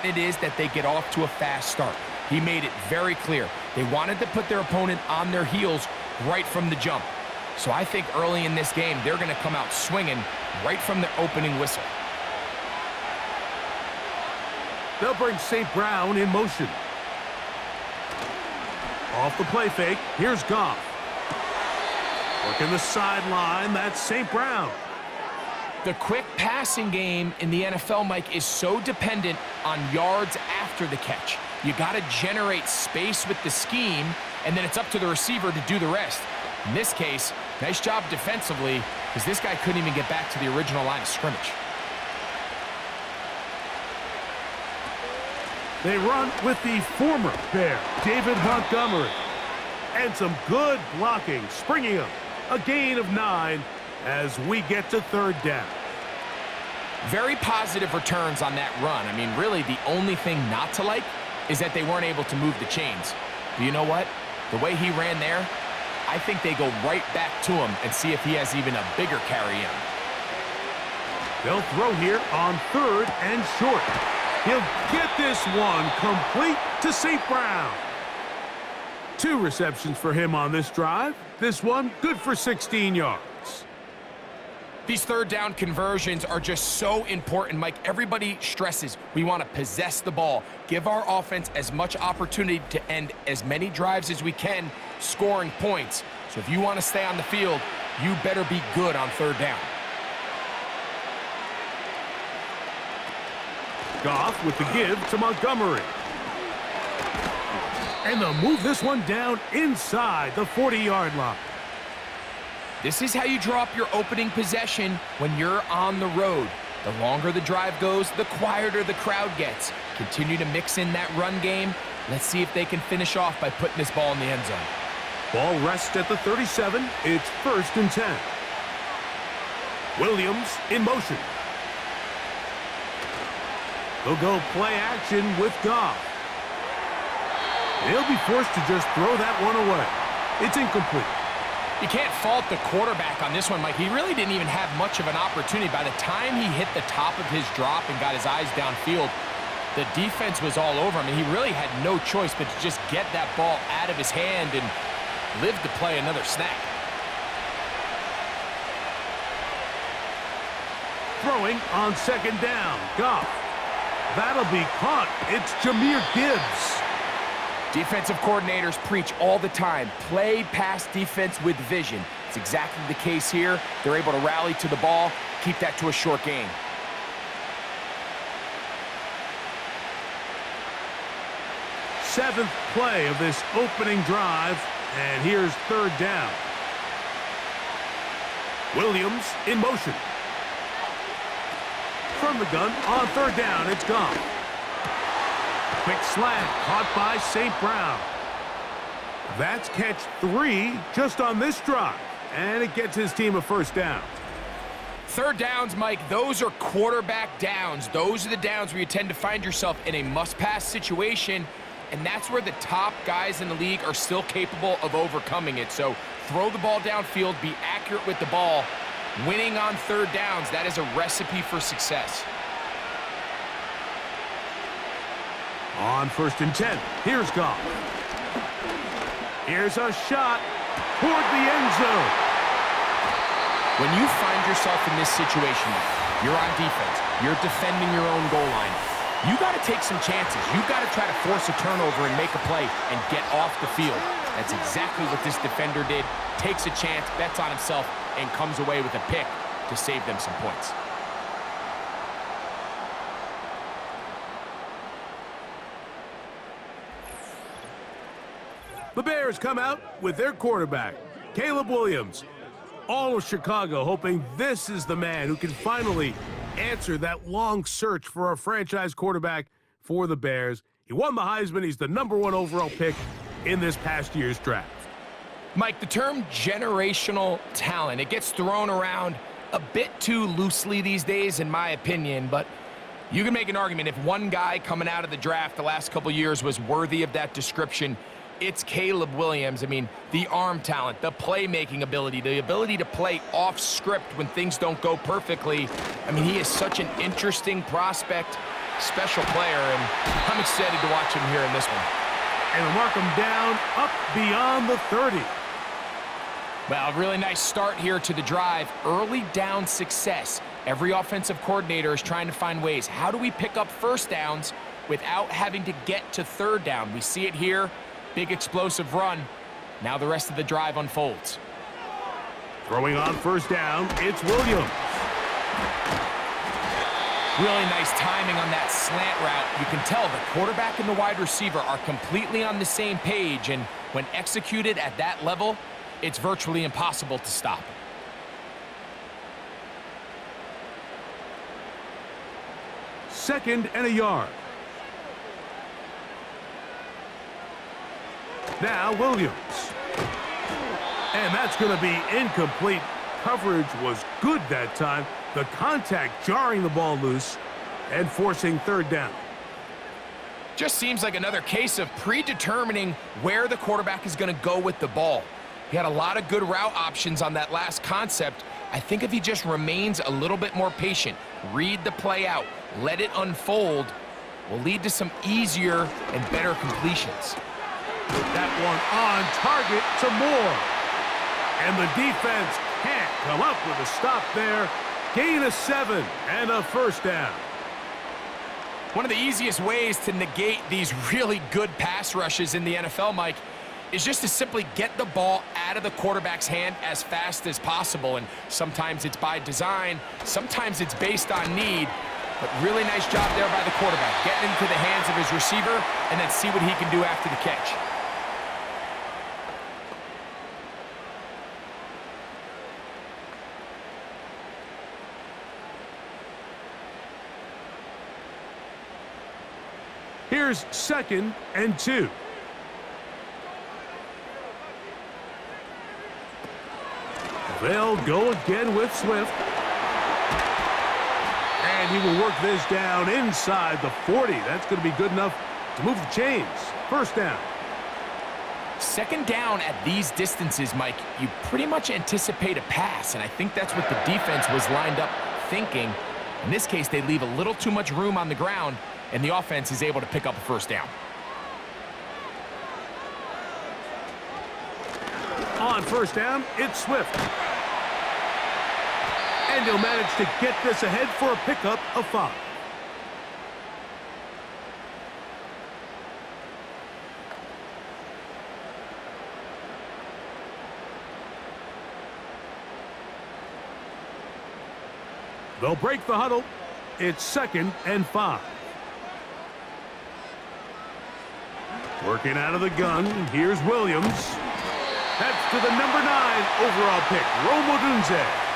important it is that they get off to a fast start. He made it very clear. They wanted to put their opponent on their heels right from the jump. So I think early in this game, they're going to come out swinging right from the opening whistle. They'll bring St. Brown in motion. Off the play fake, here's Goff. Working the sideline, that's St. Brown. The quick passing game in the NFL, Mike, is so dependent on yards after the catch. You got to generate space with the scheme, and then it's up to the receiver to do the rest. In this case, nice job defensively, because this guy couldn't even get back to the original line of scrimmage. They run with the former Bear, David Montgomery. And some good blocking, springing him. A gain of 9 as we get to third down. Very positive returns on that run. I mean, really, the only thing not to like is that they weren't able to move the chains. But you know what? The way he ran there, I think they go right back to him and see if he has even a bigger carry in. They'll throw here on third and short. He'll get this one complete to St. Brown. 2 receptions for him on this drive. This one good for 16 yards. These third down conversions are just so important, Mike. Everybody stresses we want to possess the ball, give our offense as much opportunity to end as many drives as we can, scoring points. So if you want to stay on the field, you better be good on third down. Goff with the give to Montgomery. And they'll move this one down inside the 40-yard line. This is how you draw up your opening possession when you're on the road. The longer the drive goes, the quieter the crowd gets. Continue to mix in that run game. Let's see if they can finish off by putting this ball in the end zone. Ball rests at the 37. It's 1st and 10. Williams in motion. They'll go play action with Goff. He'll be forced to just throw that one away. It's incomplete. You can't fault the quarterback on this one, Mike. He really didn't even have much of an opportunity. By the time he hit the top of his drop and got his eyes downfield, the defense was all over him, and he really had no choice but to just get that ball out of his hand and live to play another snap. Throwing on 2nd down. Goff. That'll be caught. It's Jahmyr Gibbs. Defensive coordinators preach all the time, play pass defense with vision. It's exactly the case here. They're able to rally to the ball, keep that to a short gain. Seventh play of this opening drive, and here's 3rd down. Williams in motion. From the gun on 3rd down, it's gone. Quick slant caught by St. Brown. That's catch 3 just on this drive, and it gets his team a 1st down. Third downs, Mike, those are quarterback downs. Those are the downs where you tend to find yourself in a must-pass situation, and that's where the top guys in the league are still capable of overcoming it. So throw the ball downfield, be accurate with the ball. Winning on third downs, that is a recipe for success. On 1st and 10, here's Goff. Here's a shot toward the end zone. When you find yourself in this situation, you're on defense, you're defending your own goal line, you got to take some chances. You've got to try to force a turnover and make a play and get off the field. That's exactly what this defender did. Takes a chance, bets on himself, and comes away with a pick to save them some points. The Bears come out with their quarterback, Caleb Williams. All of Chicago hoping this is the man who can finally answer that long search for a franchise quarterback for the Bears. He won the Heisman. He's the #1 overall pick in this past year's draft. Mike, the term generational talent, it gets thrown around a bit too loosely these days, in my opinion, but you can make an argument if one guy coming out of the draft the last couple years was worthy of that description, it's Caleb Williams. I mean, the arm talent, the playmaking ability, the ability to play off script when things don't go perfectly. I mean, he is such an interesting prospect. special player, and I'm excited to watch him here in this one. And mark him down up beyond the 30. Well, a really nice start here to the drive. Early down success. Every offensive coordinator is trying to find ways. How do we pick up first downs without having to get to third down? We see it here. Big explosive run. Now the rest of the drive unfolds. Throwing on first down, it's Williams. Really nice timing on that slant route. You can tell the quarterback and the wide receiver are completely on the same page, and when executed at that level, it's virtually impossible to stop. Second and a yard. Now Williams. And that's going to be incomplete. Coverage was good that time. The contact jarring the ball loose and forcing third down. Just seems like another case of predetermining where the quarterback is going to go with the ball. He had a lot of good route options on that last concept. I think if he just remains a little bit more patient, read the play out, let it unfold, will lead to some easier and better completions. That one on target to Moore. And the defense can't come up with a stop there. Gain of 7 and a first down. One of the easiest ways to negate these really good pass rushes in the NFL, Mike, is just to simply get the ball out of the quarterback's hand as fast as possible. And sometimes it's by design, sometimes it's based on need. But really nice job there by the quarterback, getting into the hands of his receiver and then see what he can do after the catch. Here's second and 2. They'll go again with Swift. And he will work this down inside the 40. That's going to be good enough to move the chains. First down. Second down at these distances, Mike, you pretty much anticipate a pass, and I think that's what the defense was lined up thinking. In this case, they leave a little too much room on the ground, and the offense is able to pick up a first down. On first down, it's Swift. And he'll manage to get this ahead for a pickup of 5. They'll break the huddle. It's second and 5. Working out of the gun, here's Williams. That's to the number 9 overall pick, Rome Odunze.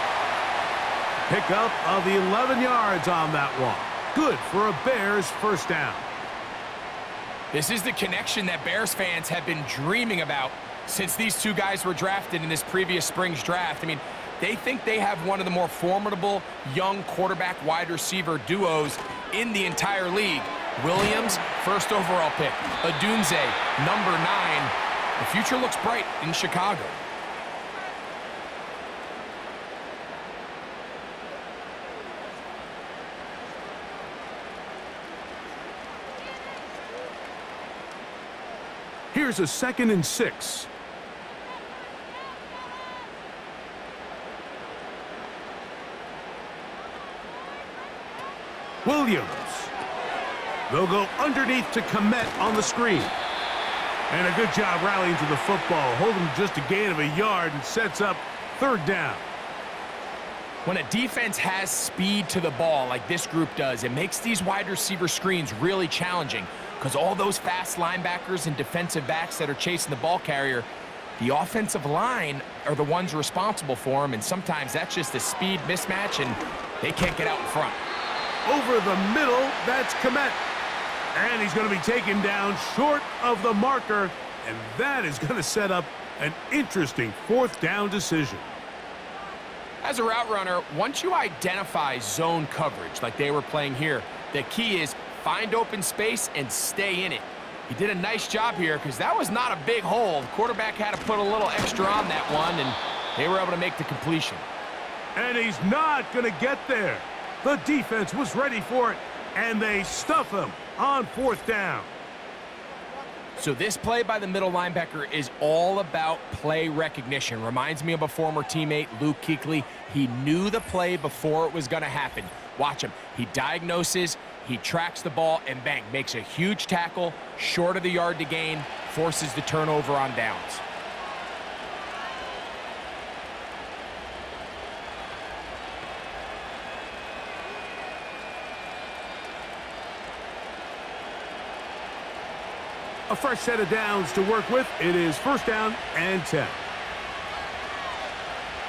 Pickup of 11 yards on that one. Good for a Bears first down. This is the connection that Bears fans have been dreaming about since these two guys were drafted in this previous spring's draft. I mean, they think they have one of the more formidable young quarterback wide receiver duos in the entire league. Williams, first overall pick. Odunze, number 9. The future looks bright in Chicago. Here's a second and 6. Williams. They'll go underneath to Komet on the screen. And a good job rallying to the football. Holding just a gain of a yard and sets up third down. When a defense has speed to the ball like this group does, it makes these wide receiver screens really challenging because all those fast linebackers and defensive backs that are chasing the ball carrier, the offensive line are the ones responsible for them, and sometimes that's just a speed mismatch, and they can't get out in front. Over the middle, that's Komet. And he's going to be taken down short of the marker, and that is going to set up an interesting fourth down decision. As a route runner, once you identify zone coverage like they were playing here, the key is find open space and stay in it. He did a nice job here because that was not a big hole. The quarterback had to put a little extra on that one, and they were able to make the completion. And he's not going to get there. The defense was ready for it. And they stuff him on 4th down. So this play by the middle linebacker is all about play recognition. Reminds me of a former teammate, Luke Kuechly. He knew the play before it was going to happen. Watch him. He diagnoses, he tracks the ball, and bang, makes a huge tackle, short of the yard to gain, forces the turnover on downs. A fresh set of downs to work with. It is 1st down and 10.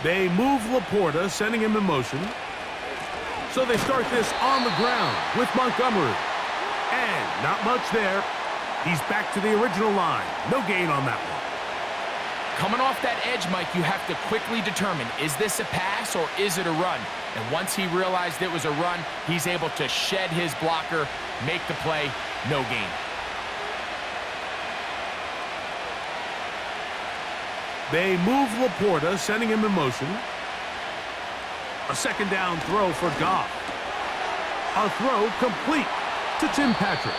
They move Laporta, sending him in motion. So they start this on the ground with Montgomery. And not much there. He's back to the original line. No gain on that one. Coming off that edge, Mike, you have to quickly determine, is this a pass or is it a run? And once he realized it was a run, he's able to shed his blocker, make the play, no gain. They move Laporta, sending him in motion. A 2nd down throw for Goff. A throw complete to Tim Patrick.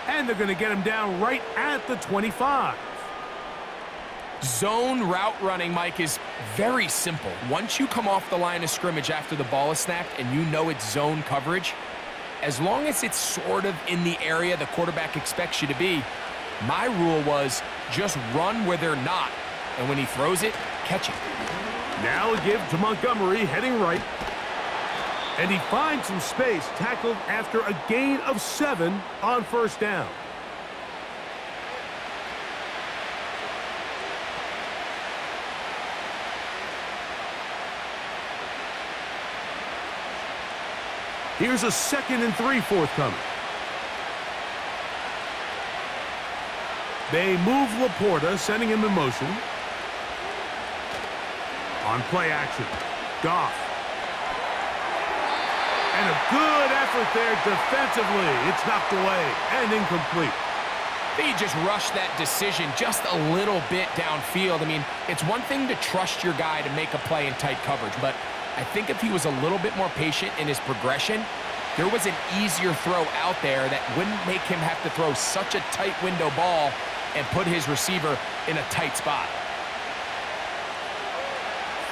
And they're going to get him down right at the 25. Zone route running, Mike, is very simple. Once you come off the line of scrimmage after the ball is snapped and you know it's zone coverage, as long as it's sort of in the area the quarterback expects you to be, my rule was just run where they're not. And when he throws it, catch it. Now a give to Montgomery, heading right. And he finds some space, tackled after a gain of 7 on 1st down. Here's a 2nd and 3 forthcoming. They move Laporta, sending him in motion. On play action, Goff. And a good effort there defensively. It's knocked away and incomplete. They just rushed that decision just a little bit downfield. I mean, it's one thing to trust your guy to make a play in tight coverage, but I think if he was a little bit more patient in his progression, there was an easier throw out there that wouldn't make him have to throw such a tight window ball and put his receiver in a tight spot.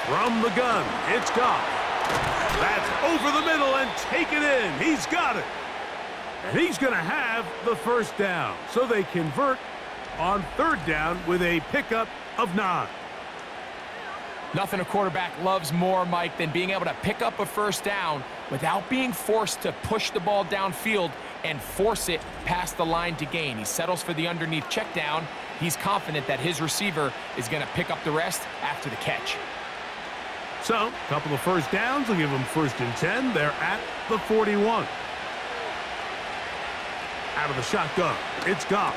From the gun, it's Goff. That's over the middle and taken in. He's got it. And he's going to have the 1st down. So they convert on 3rd down with a pickup of 9. Nothing a quarterback loves more, Mike, than being able to pick up a 1st down without being forced to push the ball downfield and force it past the line to gain. He settles for the underneath check down. He's confident that his receiver is going to pick up the rest after the catch. So, a couple of 1st downs will give them 1st and 10. They're at the 41. Out of the shotgun, it's Goff.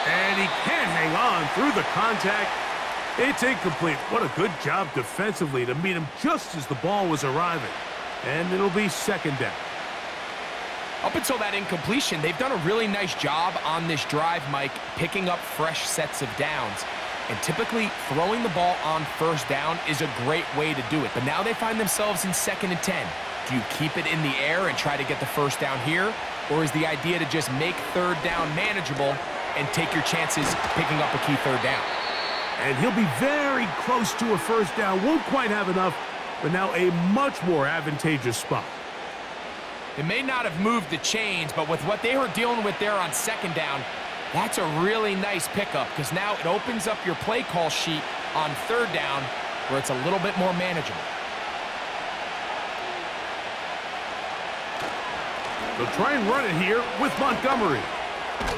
And he can't hang on through the contact. It's incomplete. What a good job defensively to meet him just as the ball was arriving. And it'll be 2nd down. Up until that incompletion, they've done a really nice job on this drive, Mike, picking up fresh sets of downs. And typically, throwing the ball on 1st down is a great way to do it. But now they find themselves in 2nd and 10. Do you keep it in the air and try to get the 1st down here? Or is the idea to just make 3rd down manageable and take your chances picking up a key 3rd down? And he'll be very close to a 1st down. Won't quite have enough, but now a much more advantageous spot. It may not have moved the chains, but with what they were dealing with there on 2nd down, that's a really nice pickup because now it opens up your play call sheet on 3rd down where it's a little bit more manageable. They'll try and run it here with Montgomery.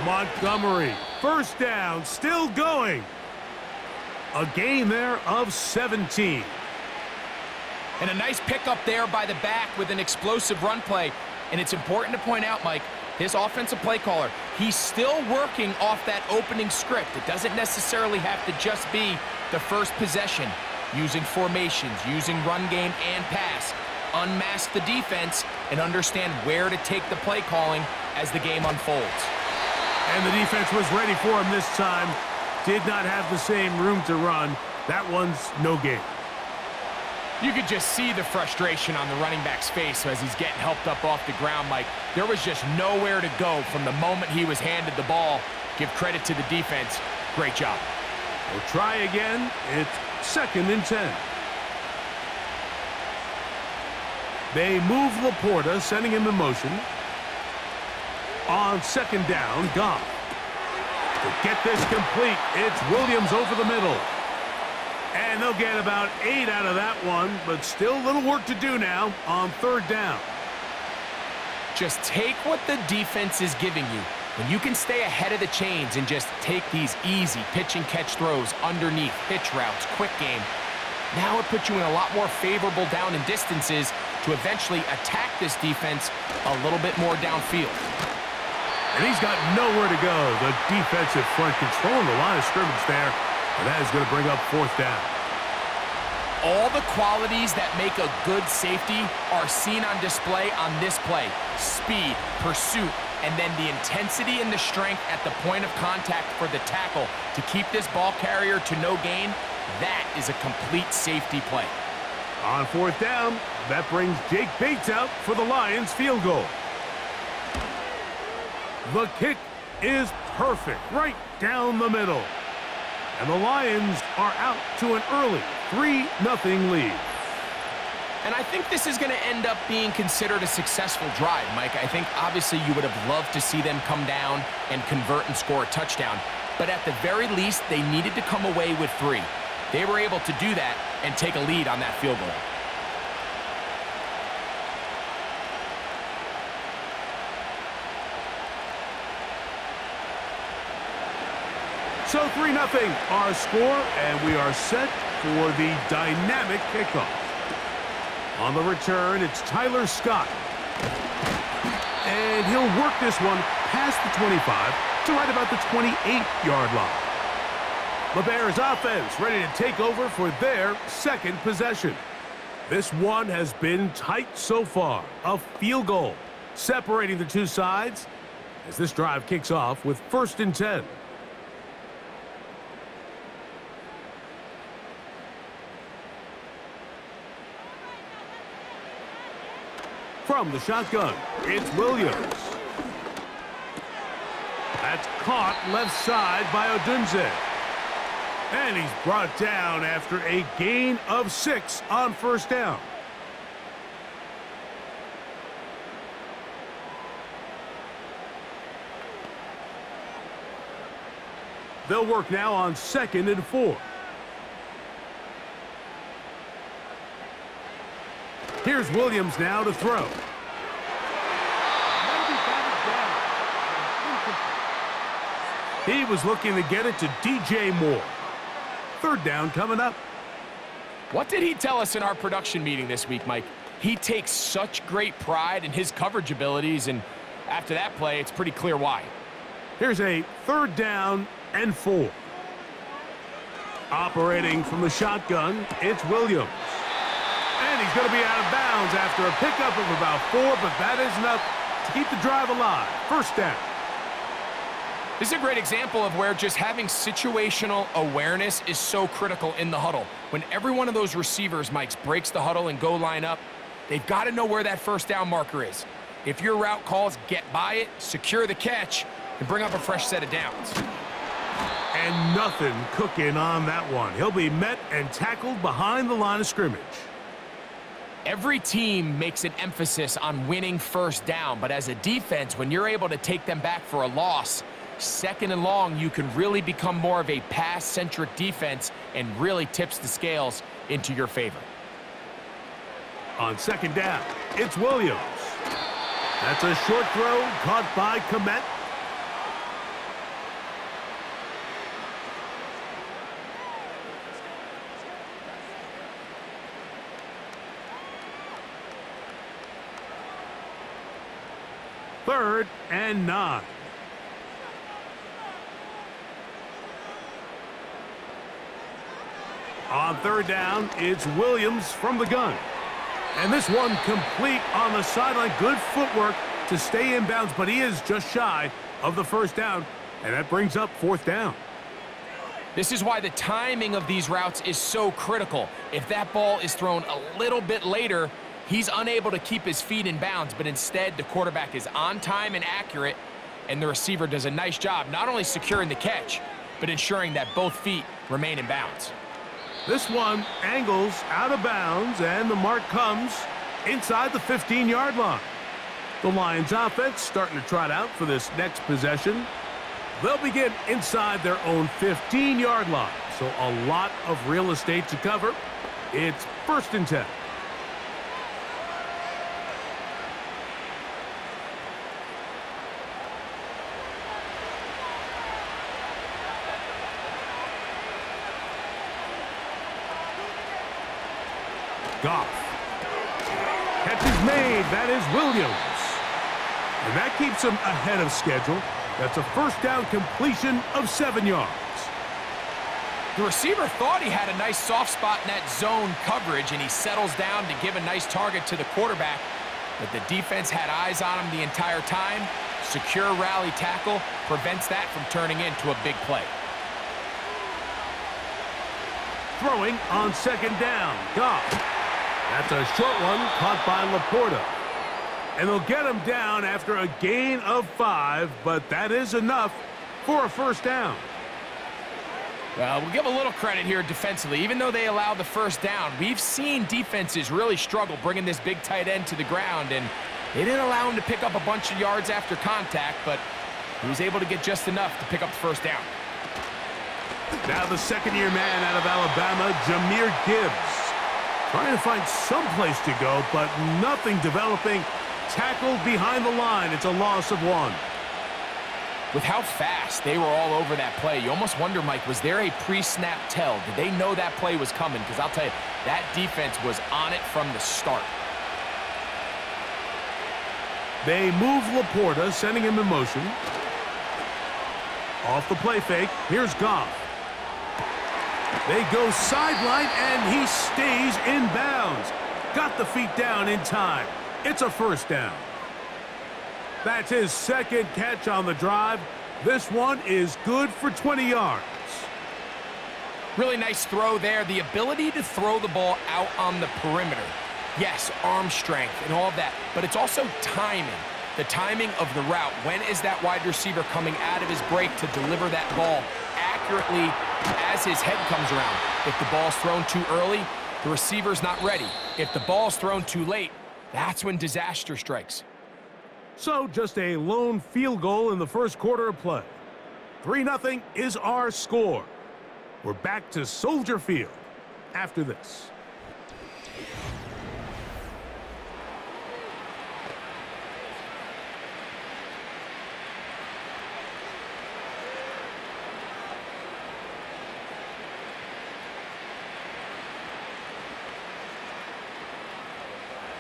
Montgomery, 1st down, still going. A gain there of 17. And a nice pickup there by the back with an explosive run play. And it's important to point out, Mike, his offensive play caller, he's still working off that opening script. It doesn't necessarily have to just be the first possession. Using formations, using run game and pass. Unmask the defense and understand where to take the play calling as the game unfolds. And the defense was ready for him this time. Did not have the same room to run. That one's no gain. You could just see the frustration on the running back's face as he's getting helped up off the ground, Mike. There was just nowhere to go from the moment he was handed the ball. Give credit to the defense. Great job. We'll try again. It's 2nd and 10. They move Laporta, sending him in motion. On 2nd down, Goff. To get this complete, it's Williams over the middle. And they'll get about 8 out of that one, but still a little work to do now on 3rd down. Just take what the defense is giving you. When you can stay ahead of the chains and just take these easy pitch-and-catch throws underneath, hitch routes, quick game, now it puts you in a lot more favorable down and distances to eventually attack this defense a little bit more downfield. And he's got nowhere to go. The defensive front controlling the line of scrimmage there. And that is going to bring up 4th down. All the qualities that make a good safety are seen on display on this play. Speed, pursuit, and then the intensity and the strength at the point of contact for the tackle to keep this ball carrier to no gain. That is a complete safety play. On 4th down, that brings Jake Bates out for the Lions field goal. The kick is perfect, right down the middle. And the Lions are out to an early 3-0 lead. And I think this is going to end up being considered a successful drive, Mike. I think obviously you would have loved to see them come down and convert and score a touchdown. But at the very least, they needed to come away with 3. They were able to do that and take a lead on that field goal. So 3-0 our score, and we are set for the dynamic kickoff. On the return, it's Tyler Scott. And he'll work this one past the 25 to right about the 28-yard line. The Bears offense ready to take over for their 2nd possession. This one has been tight so far. A field goal separating the two sides as this drive kicks off with 1st and 10. From the shotgun, it's Williams. That's caught left side by Odunze. And he's brought down after a gain of 6 on 1st down. They'll work now on 2nd and 4. Here's Williams now to throw. He was looking to get it to DJ Moore. 3rd down coming up. What did he tell us in our production meeting this week, Mike? He takes such great pride in his coverage abilities, and after that play, it's pretty clear why. Here's a 3rd down and 4. Operating from the shotgun, it's Williams. And he's going to be out of bounds after a pickup of about 4, but that is enough to keep the drive alive. 1st down. This is a great example of where just having situational awareness is so critical in the huddle. When every one of those receivers, Mike, breaks the huddle and go line up, they've got to know where that 1st down marker is. If your route calls, get by it, secure the catch, and bring up a fresh set of downs. And nothing cooking on that one. He'll be met and tackled behind the line of scrimmage. Every team makes an emphasis on winning 1st down, but as a defense, when you're able to take them back for a loss, 2nd and long, you can really become more of a pass-centric defense and really tips the scales into your favor. On 2nd down, it's Williams. That's a short throw caught by Komet. Third and 9. On 3rd down, it's Williams from the gun. And this one complete on the sideline. Good footwork to stay in bounds, but he is just shy of the 1st down. And that brings up 4th down. This is why the timing of these routes is so critical. If that ball is thrown a little bit later, he's unable to keep his feet in bounds, but instead the quarterback is on time and accurate, and the receiver does a nice job not only securing the catch, but ensuring that both feet remain in bounds. This one angles out of bounds, and the mark comes inside the 15-yard line. The Lions offense starting to trot out for this next possession. They'll begin inside their own 15-yard line, so a lot of real estate to cover. It's 1st and 10. Goff. Catch is made. That is Williams. And that keeps him ahead of schedule. That's a first down completion of 7 yards. The receiver thought he had a nice soft spot in that zone coverage, and he settles down to give a nice target to the quarterback. But the defense had eyes on him the entire time. Secure rally tackle prevents that from turning into a big play. Throwing on 2nd down. Goff. That's a short one caught by Laporta. And they'll get him down after a gain of 5, but that is enough for a first down. Well, we'll give a little credit here defensively. Even though they allowed the first down, we've seen defenses really struggle bringing this big tight end to the ground, and they didn't allow him to pick up a bunch of yards after contact, but he was able to get just enough to pick up the first down. Now the 2nd-year man out of Alabama, Jahmyr Gibbs. Trying to find some place to go, but nothing developing. Tackled behind the line. It's a loss of 1. With how fast they were all over that play, you almost wonder, Mike, was there a pre-snap tell? Did they know that play was coming? Because I'll tell you, that defense was on it from the start. They move Laporta, sending him in motion. Off the play fake, here's Goff. They go sideline, and he stays in bounds. Got the feet down in time. It's a first down. That's his 2nd catch on the drive. This one is good for 20 yards. Really nice throw there. The ability to throw the ball out on the perimeter. Yes, arm strength and all of that, but it's also timing. The timing of the route. When is that wide receiver coming out of his break to deliver that ball accurately as his head comes around? If the ball's thrown too early, the receiver's not ready. If the ball's thrown too late, that's when disaster strikes. So just a lone field goal in the first quarter of play. 3-0 is our score. We're back to Soldier Field after this.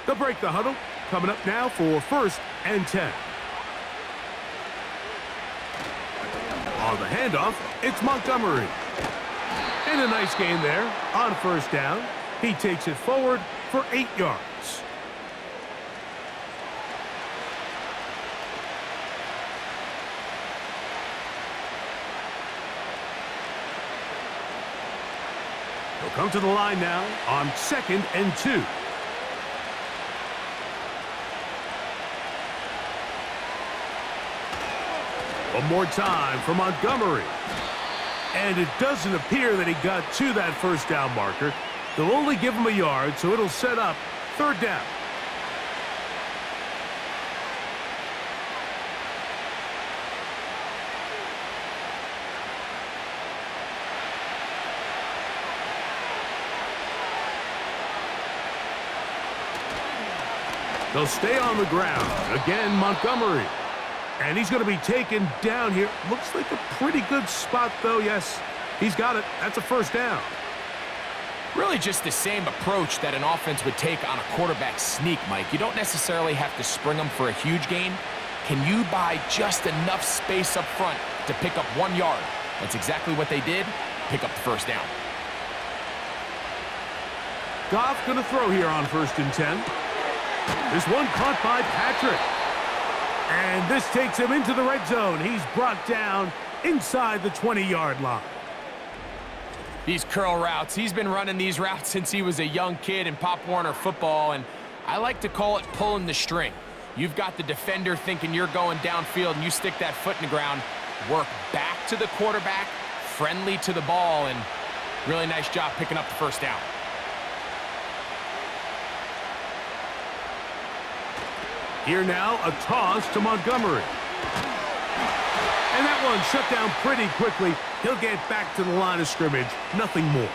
They'll break the huddle. Coming up now for 1st and 10. On the handoff, it's Montgomery. And a nice gain there on 1st down. He takes it forward for 8 yards. He'll come to the line now on 2nd and 2. One more time for Montgomery. And it doesn't appear that he got to that first down marker. They'll only give him a yard, so it'll set up 3rd down. They'll stay on the ground. Again, Montgomery. And he's going to be taken down here. Looks like a pretty good spot, though. Yes, he's got it. That's a first down. Really just the same approach that an offense would take on a quarterback sneak, Mike. You don't necessarily have to spring them for a huge gain. Can you buy just enough space up front to pick up 1 yard? That's exactly what they did. Pick up the first down. Goff going to throw here on 1st and 10. This one caught by Patrick. And this takes him into the red zone. He's brought down inside the 20-yard line. These curl routes. He's been running these routes since he was a young kid in Pop Warner football, and I like to call it pulling the string. You've got the defender thinking you're going downfield, and you stick that foot in the ground, work back to the quarterback, friendly to the ball, and really nice job picking up the first down. Here now, a toss to Montgomery. And that one shut down pretty quickly. He'll get back to the line of scrimmage. Nothing more.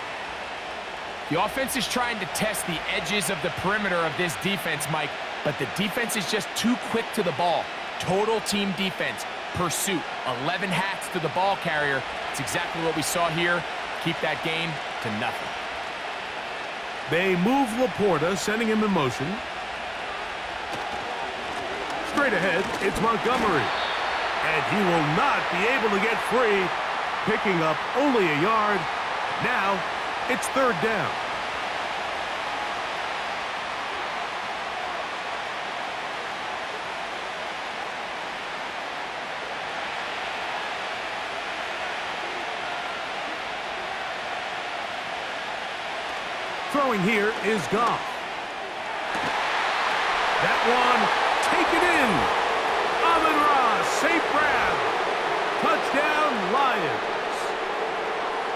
The offense is trying to test the edges of the perimeter of this defense, Mike, but the defense is just too quick to the ball. Total team defense, pursuit, 11 hats to the ball carrier. It's exactly what we saw here. Keep that game to nothing. They move Laporta, sending him in motion. Straight ahead, it's Montgomery. And he will not be able to get free, picking up only a yard. Now, it's third down. Throwing here is Goff. That one, take it in. Amon-Ra, safe grab. Touchdown, Lions.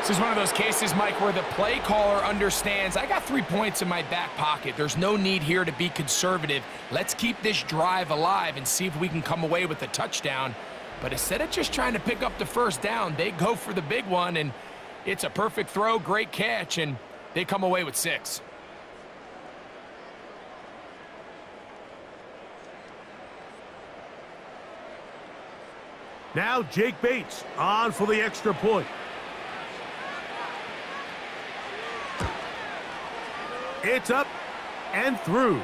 This is one of those cases, Mike, where the play caller understands, I got 3 points in my back pocket. There's no need here to be conservative. Let's keep this drive alive and see if we can come away with a touchdown. But instead of just trying to pick up the first down, they go for the big one, and it's a perfect throw, great catch, and they come away with 6. Now Jake Bates on for the extra point. It's up and through.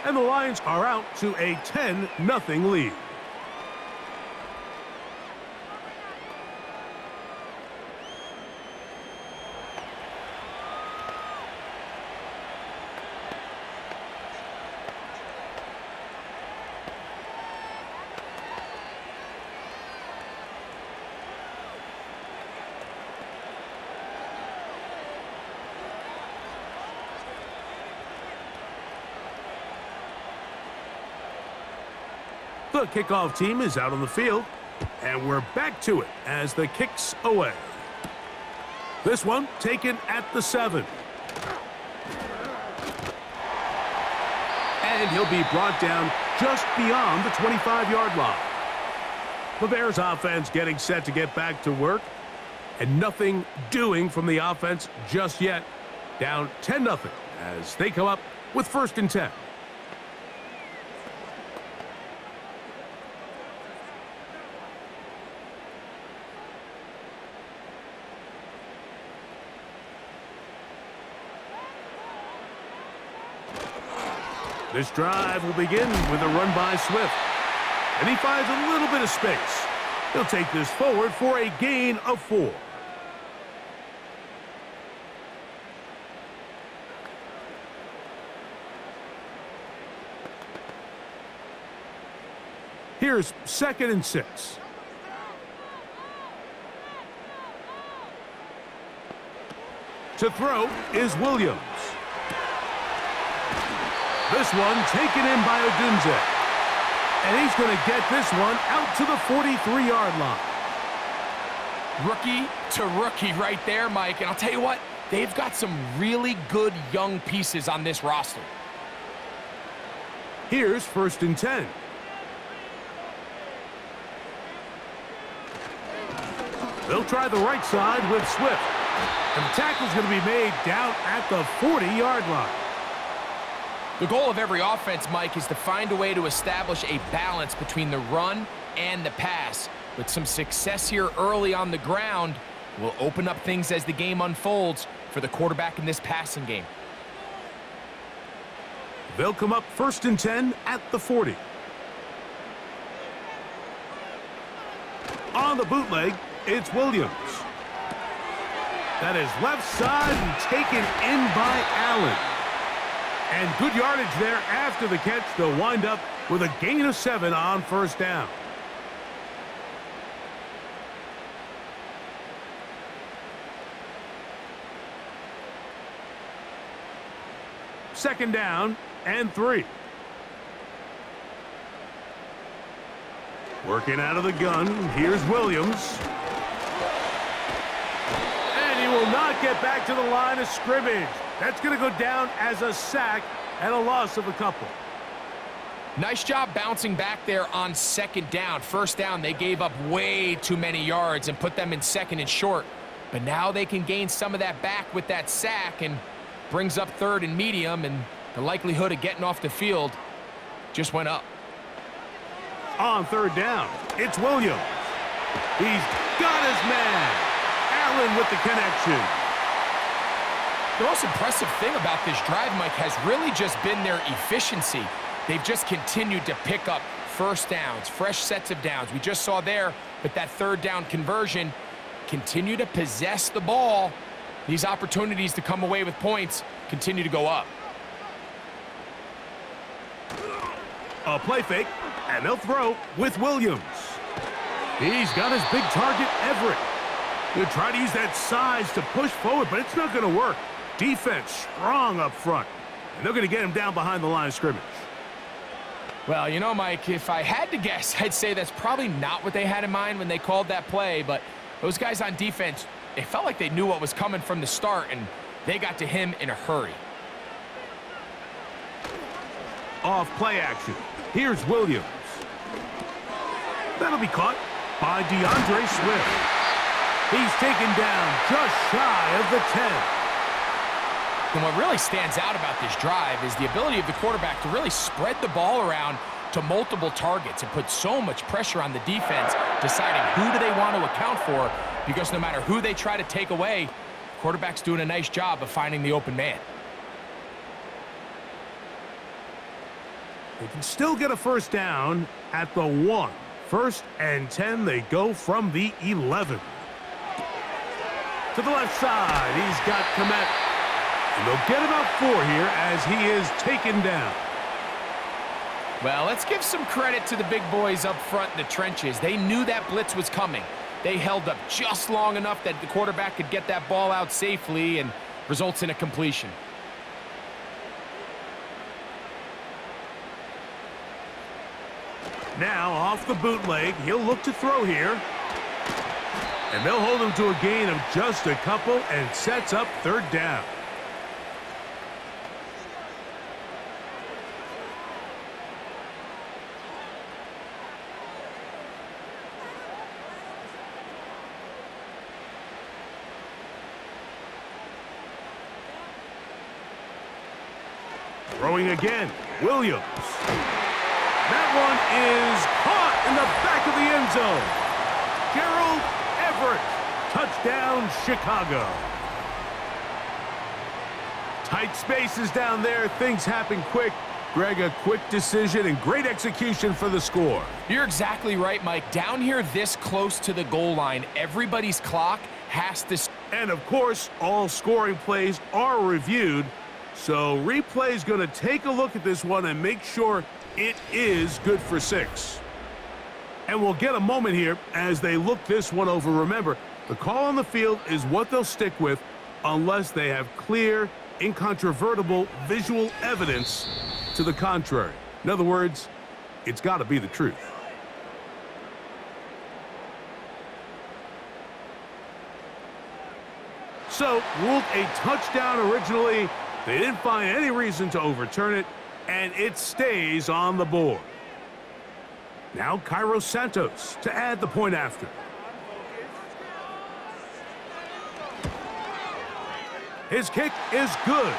And the Lions are out to a 10-0 lead. The kickoff team is out on the field, and we're back to it as the kick's away. This one taken at the 7. And he'll be brought down just beyond the 25-yard line. The Bears offense getting set to get back to work, and nothing doing from the offense just yet. Down 10-0 as they come up with 1st and 10. This drive will begin with a run by Swift. And he finds a little bit of space. He'll take this forward for a gain of 4. Here's 2nd and 6. To throw is Williams. This one taken in by Odunze. And he's going to get this one out to the 43-yard line. Rookie to rookie right there, Mike. And I'll tell you what, they've got some really good young pieces on this roster. Here's 1st and 10. They'll try the right side with Swift. And the tackle's going to be made down at the 40-yard line. The goal of every offense, Mike, is to find a way to establish a balance between the run and the pass. With some success here early on the ground, will open up things as the game unfolds for the quarterback in this passing game. They'll come up 1st and 10 at the 40. On the bootleg, it's Williams. That is left side and taken in by Allen. And good yardage there after the catch. They'll wind up with a gain of 7 on 1st down. 2nd down and 3. Working out of the gun, here's Williams. And he will not get back to the line of scrimmage. That's going to go down as a sack and a loss of a couple. Nice job bouncing back there on 2nd down. 1st down, they gave up way too many yards and put them in 2nd and short. But now they can gain some of that back with that sack and brings up 3rd and medium, and the likelihood of getting off the field just went up. On 3rd down, it's Williams. He's got his man. Allen with the connection. The most impressive thing about this drive, Mike, has really just been their efficiency. They've just continued to pick up 1st downs, fresh sets of downs. We just saw there with that 3rd down conversion, continue to possess the ball. These opportunities to come away with points continue to go up. A play fake, and they'll throw with Williams. He's got his big target, Everett. He'll try to use that size to push forward, but it's not going to work. Defense strong up front, and they're going to get him down behind the line of scrimmage. Well, you know, Mike, if I had to guess, I'd say that's probably not what they had in mind when they called that play, but those guys on defense, it felt like they knew what was coming from the start, and they got to him in a hurry. Off play action. Here's Williams. That'll be caught by DeAndre Swift. He's taken down just shy of the 10. And what really stands out about this drive is the ability of the quarterback to really spread the ball around to multiple targets and put so much pressure on the defense, deciding who do they want to account for, because no matter who they try to take away, the quarterback's doing a nice job of finding the open man. They can still get a 1st down at the 1. 1st and 10, they go from the 11. To the left side, he's got Komet. And they'll get about 4 here as he is taken down. Well, let's give some credit to the big boys up front in the trenches. They knew that blitz was coming. They held up just long enough that the quarterback could get that ball out safely and results in a completion. Now, off the bootleg, he'll look to throw here. And they'll hold him to a gain of just a couple and sets up 3rd down. Throwing again, Williams. That one is caught in the back of the end zone. Gerald Everett, touchdown Chicago. Tight spaces down there, things happen quick. Greg, a quick decision and great execution for the score. You're exactly right, Mike. Down here this close to the goal line, everybody's clock has to... And of course, all scoring plays are reviewed. So replay's going to take a look at this one and make sure it is good for 6. And we'll get a moment here as they look this one over. Remember, the call on the field is what they'll stick with unless they have clear, incontrovertible visual evidence to the contrary. In other words, it's got to be the truth. So, ruled a touchdown originally. They didn't find any reason to overturn it, and it stays on the board. Now Cairo Santos to add the point after. His kick is good,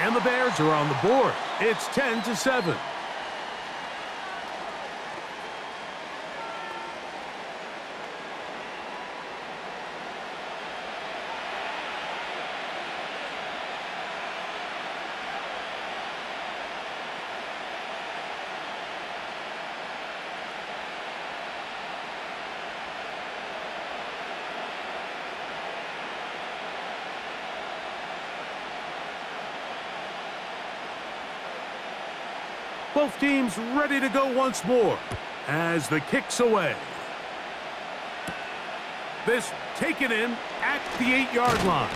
and the Bears are on the board. It's 10-7. Both teams ready to go once more as the kick's away. This taken in at the 8-yard line.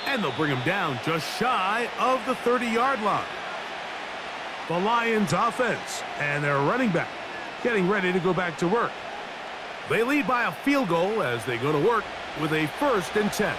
And they'll bring him down just shy of the 30-yard line. The Lions offense and their running back getting ready to go back to work. They lead by a field goal as they go to work with a 1st and 10.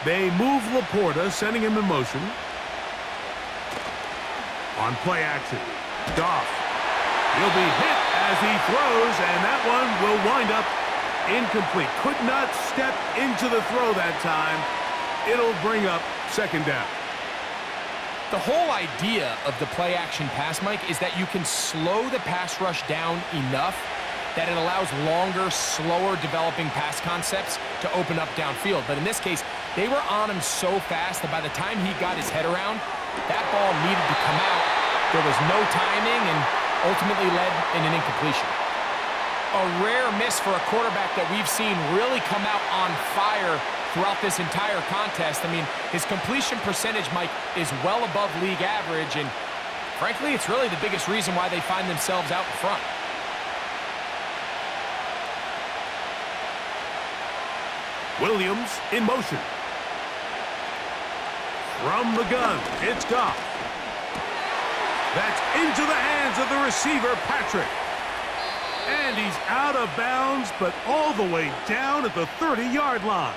They move Laporta, sending him in motion. On play action, Goff. He'll be hit as he throws, and that one will wind up incomplete. Could not step into the throw that time. It'll bring up 2nd down. The whole idea of the play action pass, Mike, is that you can slow the pass rush down enough that it allows longer, slower developing pass concepts to open up downfield. But in this case, they were on him so fast that by the time he got his head around, that ball needed to come out. There was no timing and ultimately led in an incompletion. A rare miss for a quarterback that we've seen really come out on fire throughout this entire contest. I mean, his completion percentage, Mike, is well above league average, and frankly, it's really the biggest reason why they find themselves out in front. Williams in motion. From the gun, it's Goff. That's into the hands of the receiver, Patrick. And he's out of bounds, but all the way down at the 30-yard line.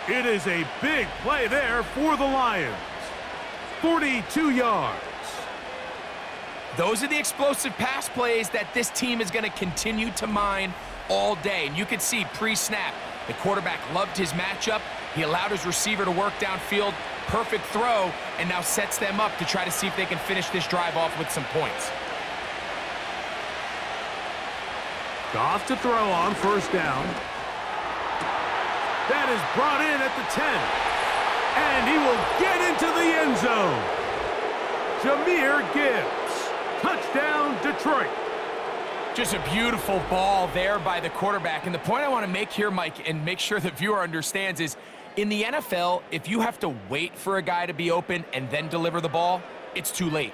It is a big play there for the Lions. 42 yards. Those are the explosive pass plays that this team is going to continue to mine all day. And you can see pre-snap, the quarterback loved his matchup. He allowed his receiver to work downfield. Perfect throw, and now sets them up to try to see if they can finish this drive off with some points. Goff to throw on 1st down. That is brought in at the 10. And he will get into the end zone. Jahmyr Gibbs. Touchdown, Detroit. Just a beautiful ball there by the quarterback. And the point I want to make here, Mike, and make sure the viewer understands is, in the NFL, if you have to wait for a guy to be open and then deliver the ball, it's too late.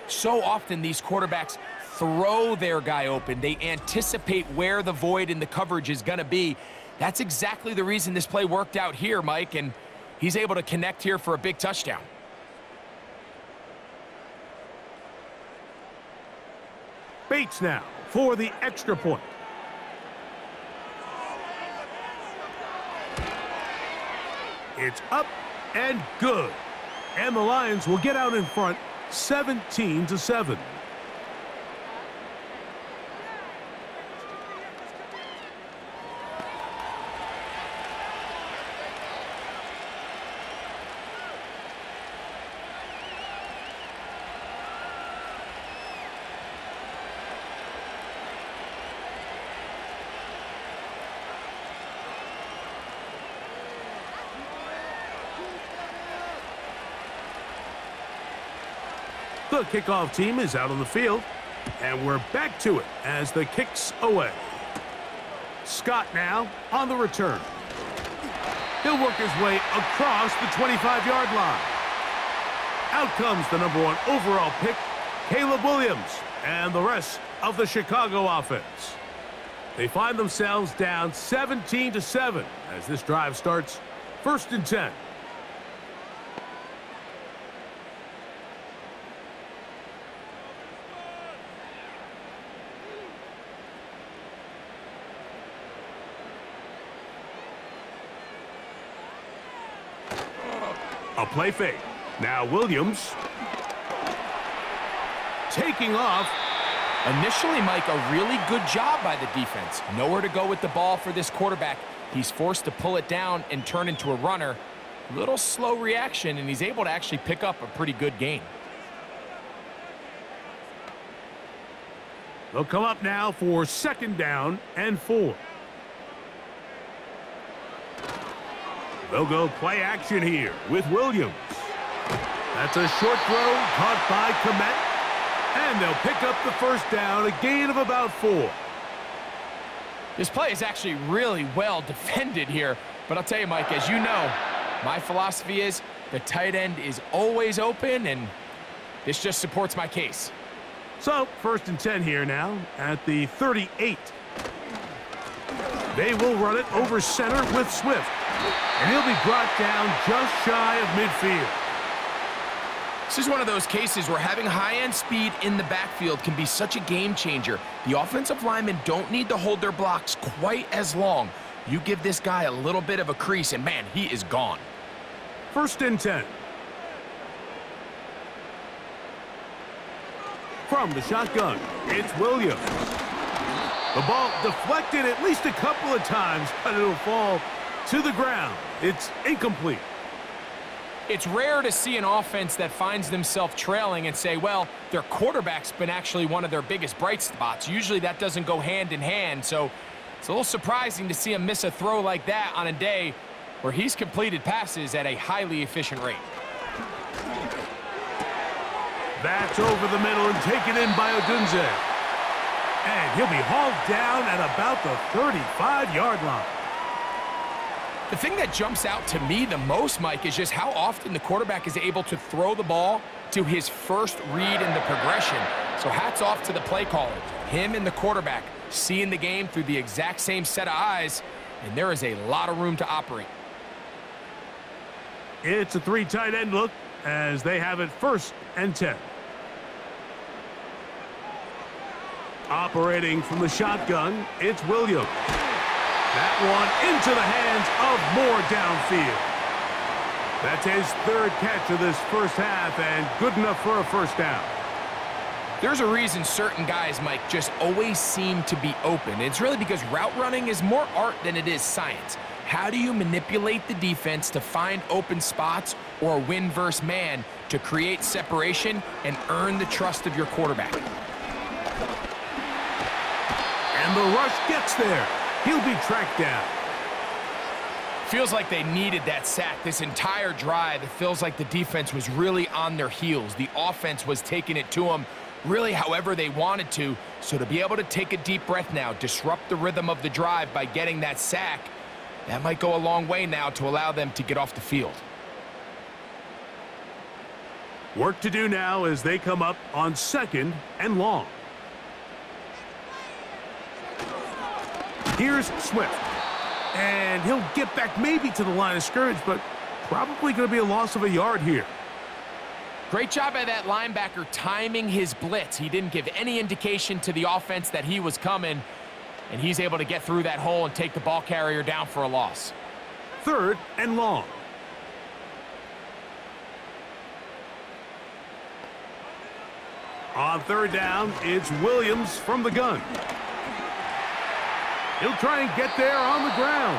So often these quarterbacks throw their guy open. They anticipate where the void in the coverage is going to be. That's exactly the reason this play worked out here, Mike, and he's able to connect here for a big touchdown. Bates now for the extra point. It's up and good. And the Lions will get out in front 17-7. The kickoff team is out on the field, and we're back to it as the kick's away. Scott now on the return. He'll work his way across the 25-yard line. Out comes the #1 overall pick, Caleb Williams, and the rest of the Chicago offense. They find themselves down 17-7 as this drive starts 1st and 10. A play fake. Now Williams. Taking off. Initially, Mike, a really good job by the defense. Nowhere to go with the ball for this quarterback. He's forced to pull it down and turn into a runner. Little slow reaction, and he's able to actually pick up a pretty good gain. They'll come up now for 2nd down and 4. They'll go play action here with Williams. That's a short throw caught by Komet. And they'll pick up the 1st down, a gain of about 4. This play is actually really well defended here. But I'll tell you, Mike, as you know, my philosophy is the tight end is always open, and this just supports my case. So, 1st and 10 here now at the 38. They will run it over center with Swift. And he'll be brought down just shy of midfield. This is one of those cases where having high-end speed in the backfield can be such a game changer. The offensive linemen don't need to hold their blocks quite as long. You give this guy a little bit of a crease, and man, he is gone. 1st and 10. From the shotgun, it's Williams. The ball deflected at least a couple of times, but it'll fall to the ground. It's incomplete. It's rare to see an offense that finds themselves trailing and say, well, their quarterback's been actually one of their biggest bright spots. Usually that doesn't go hand in hand, so it's a little surprising to see him miss a throw like that on a day where he's completed passes at a highly efficient rate. That's over the middle and taken in by Odunze. And he'll be hauled down at about the 35-yard line. The thing that jumps out to me the most, Mike, is just how often the quarterback is able to throw the ball to his first read in the progression. So hats off to the play caller. Him and the quarterback seeing the game through the exact same set of eyes, and there is a lot of room to operate. It's a 3 tight end look as they have it 1st and 10. Operating from the shotgun, it's Williams. That one into the hands of Moore downfield. That's his 3rd catch of this first half and good enough for a 1st down. There's a reason certain guys, Mike, just always seem to be open. It's really because route running is more art than it is science. How do you manipulate the defense to find open spots or win versus man to create separation and earn the trust of your quarterback? And the rush gets there. He'll be tracked down. Feels like they needed that sack this entire drive. It feels like the defense was really on their heels. The offense was taking it to them really however they wanted to. So to be able to take a deep breath now, disrupt the rhythm of the drive by getting that sack, that might go a long way now to allow them to get off the field. Work to do now as they come up on 2nd and long. Here's Swift. And he'll get back maybe to the line of scrimmage, but probably going to be a loss of a yard here. Great job by that linebacker timing his blitz. He didn't give any indication to the offense that he was coming, and he's able to get through that hole and take the ball carrier down for a loss. 3rd and long. On 3rd down, it's Williams from the gun. He'll try and get there on the ground.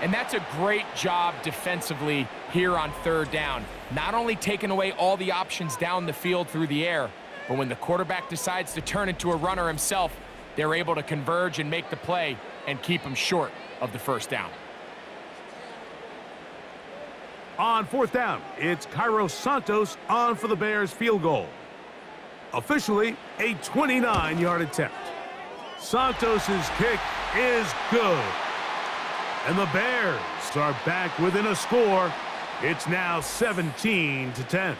And that's a great job defensively here on 3rd down. Not only taking away all the options down the field through the air, but when the quarterback decides to turn into a runner himself, they're able to converge and make the play and keep him short of the 1st down. On 4th down, it's Cairo Santos on for the Bears field goal. Officially a 29-yard attempt. Santos's kick is good. And the Bears are back within a score. It's now 17-10.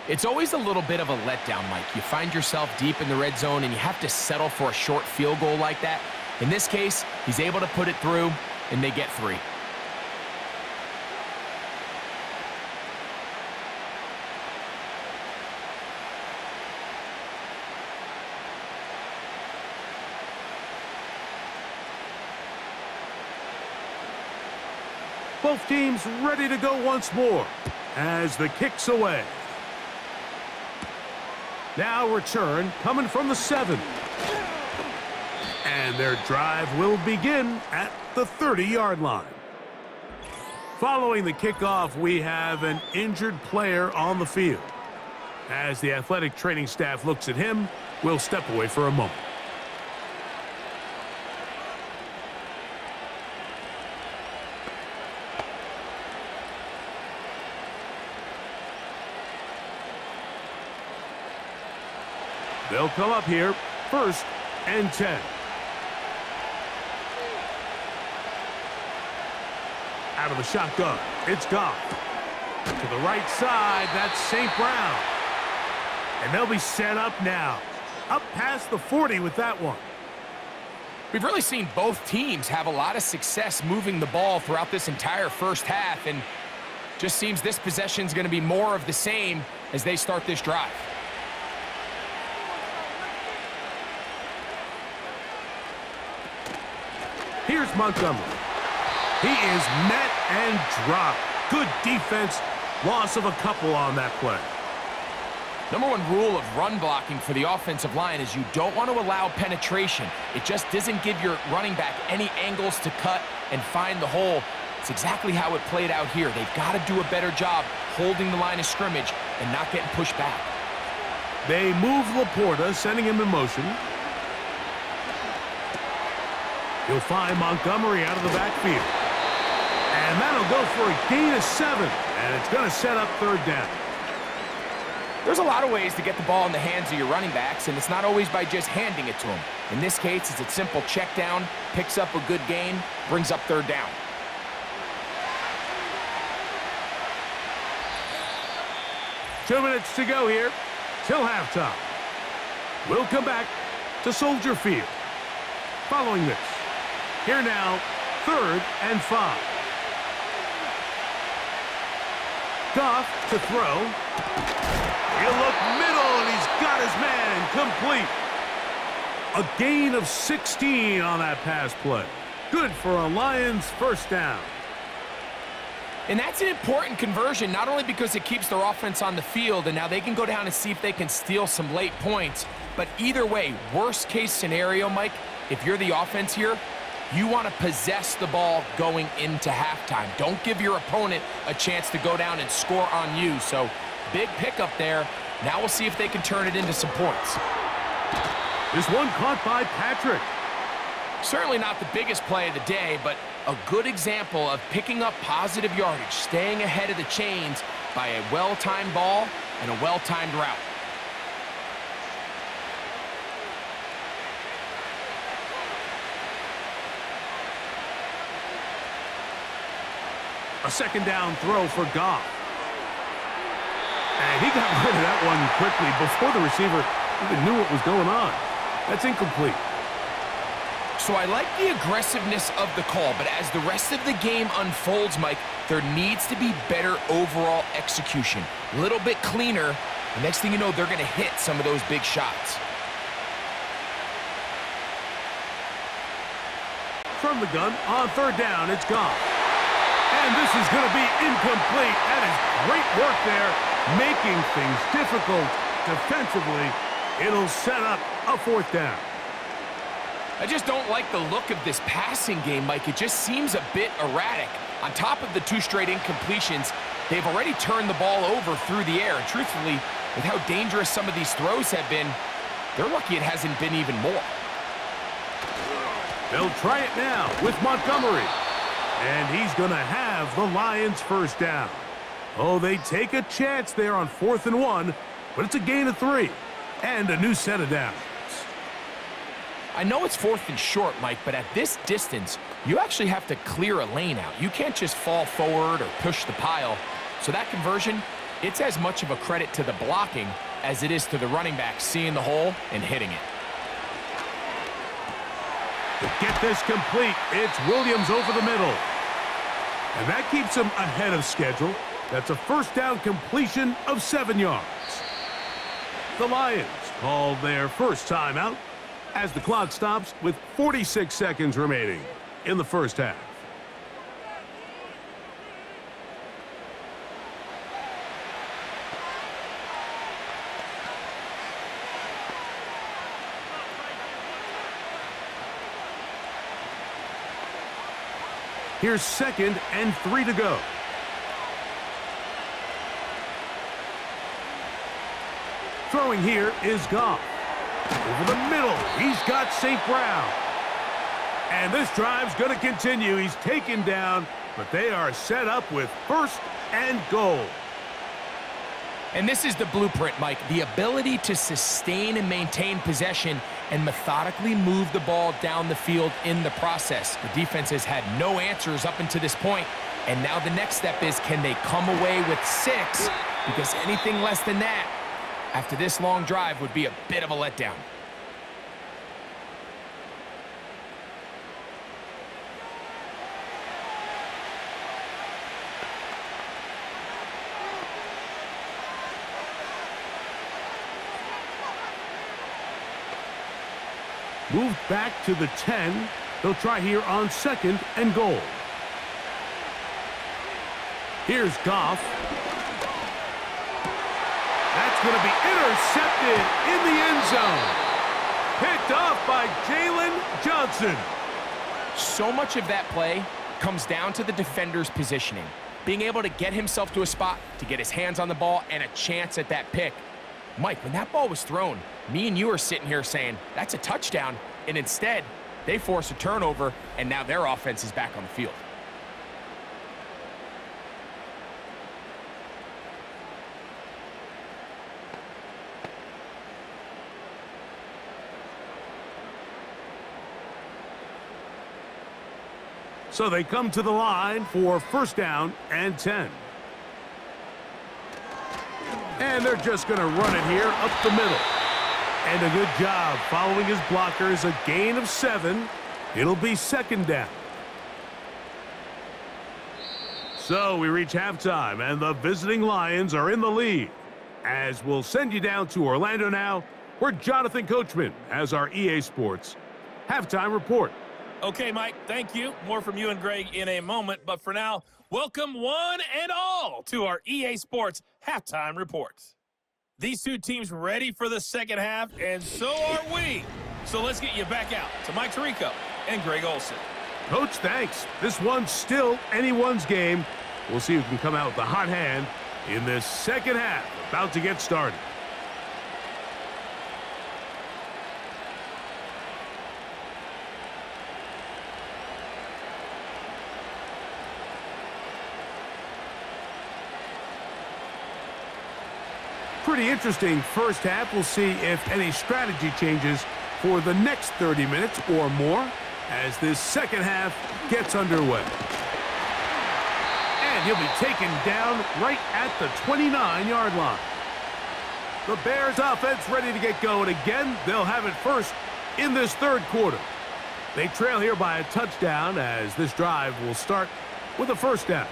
It's always a little bit of a letdown, Mike. You find yourself deep in the red zone and you have to settle for a short field goal like that. In this case, he's able to put it through and they get 3. Both teams ready to go once more as the kick's away. Now return coming from the 7. And their drive will begin at the 30-yard line. Following the kickoff, we have an injured player on the field. As the athletic training staff looks at him, we'll step away for a moment. They'll come up here, 1st and 10. Out of the shotgun, it's Goff. To the right side, that's St. Brown. And they'll be set up now. Up past the 40 with that one. We've really seen both teams have a lot of success moving the ball throughout this entire first half, and just seems this possession is going to be more of the same as they start this drive. Here's Montgomery. He is met and dropped. Good defense. Loss of a couple on that play. Number one rule of run blocking for the offensive line is you don't want to allow penetration. It just doesn't give your running back any angles to cut and find the hole. It's exactly how it played out here. They've got to do a better job holding the line of scrimmage and not getting pushed back. They move Laporta, sending him in motion. He'll find Montgomery out of the backfield. And that'll go for a gain of 7. And it's going to set up 3rd down. There's a lot of ways to get the ball in the hands of your running backs, and it's not always by just handing it to them. In this case, it's a simple check down, picks up a good gain, brings up 3rd down. Two minutes to go here till halftime. We'll come back to Soldier Field. Following this, here now, 3rd and 5. Goff to throw. He'll look middle, and he's got his man complete. A gain of 16 on that pass play. Good for a Lions 1st down. And that's an important conversion, not only because it keeps their offense on the field, and now they can go down and see if they can steal some late points, but either way, worst case scenario, Mike, if you're the offense here, you want to possess the ball going into halftime. Don't give your opponent a chance to go down and score on you. So big pickup there. Now we'll see if they can turn it into some points. This one caught by Patrick. Certainly not the biggest play of the day, but a good example of picking up positive yardage, staying ahead of the chains by a well-timed ball and a well-timed route. A 2nd down throw for Goff. And he got rid of that one quickly before the receiver even knew what was going on. That's incomplete. So I like the aggressiveness of the call, but as the rest of the game unfolds, Mike, there needs to be better overall execution. A little bit cleaner. The next thing you know, they're going to hit some of those big shots. From the gun, on 3rd down, it's Goff. And this is going to be incomplete. That is great work there, making things difficult defensively. It'll set up a 4th down. I just don't like the look of this passing game, Mike. It just seems a bit erratic. On top of the 2 straight incompletions, they've already turned the ball over through the air. And truthfully, with how dangerous some of these throws have been, they're lucky it hasn't been even more. They'll try it now with Montgomery. And he's going to have the Lions 1st down. Oh, they take a chance there on 4th and 1, but it's a gain of 3 and a new set of downs. I know it's 4th and short, Mike, but at this distance, you actually have to clear a lane out. You can't just fall forward or push the pile. So that conversion, it's as much of a credit to the blocking as it is to the running back seeing the hole and hitting it. To get this complete, it's Williams over the middle. And that keeps him ahead of schedule. That's a 1st down completion of 7 yards. The Lions call their first timeout as the clock stops with 46 seconds remaining in the 1st half. Here's 2nd and 3 to go. Throwing here is Goff. Over the middle, he's got St. Brown. And this drive's going to continue. He's taken down, but they are set up with 1st and goal. And this is the blueprint, Mike. The ability to sustain and maintain possession and methodically move the ball down the field in the process. The defense has had no answers up until this point, and now the next step is, can they come away with 6? Because anything less than that, after this long drive, would be a bit of a letdown. Moved back to the 10. They'll try here on 2nd and goal. Here's Goff. That's going to be intercepted in the end zone. Picked off by Jalen Johnson. So much of that play comes down to the defender's positioning. Being able to get himself to a spot, to get his hands on the ball, and a chance at that pick. Mike, when that ball was thrown, me and you are sitting here saying, that's a touchdown, and instead, they force a turnover, and now their offense is back on the field. So they come to the line for 1st down and 10. And they're just going to run it here up the middle. And a good job following his blockers, a gain of 7. It'll be 2nd down. So we reach halftime, and the visiting Lions are in the lead. As we'll send you down to Orlando now, where Jonathan Coachman has our EA Sports halftime report. Okay, Mike, thank you. More from you and Greg in a moment. But for now, welcome one and all to our EA Sports halftime reports. These two teams ready for the second half, and so are we. So let's get you back out to Mike Tirico and Greg Olsen. Coach, thanks. This one's still anyone's game. We'll see who can come out with the hot hand in this second half. About to get started. Pretty interesting first half. We'll see if any strategy changes for the next 30 minutes or more as this second half gets underway. And he'll be taken down right at the 29-yard line. The Bears offense ready to get going again. They'll have it first in this 3rd quarter. They trail here by a touchdown as this drive will start with a 1st down.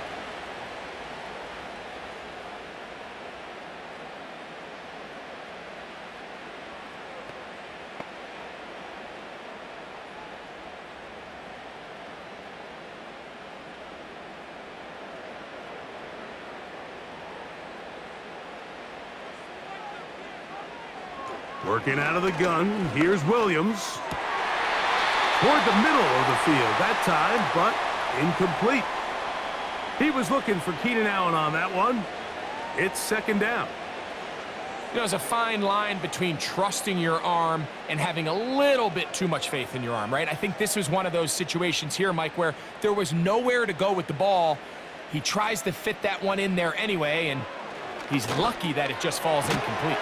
Working out of the gun, here's Williams. Toward the middle of the field that time, but incomplete. He was looking for Keenan Allen on that one. It's 2nd down. You know, there's a fine line between trusting your arm and having a little bit too much faith in your arm, right? I think this was one of those situations here, Mike, where there was nowhere to go with the ball. He tries to fit that one in there anyway, and he's lucky that it just falls incomplete.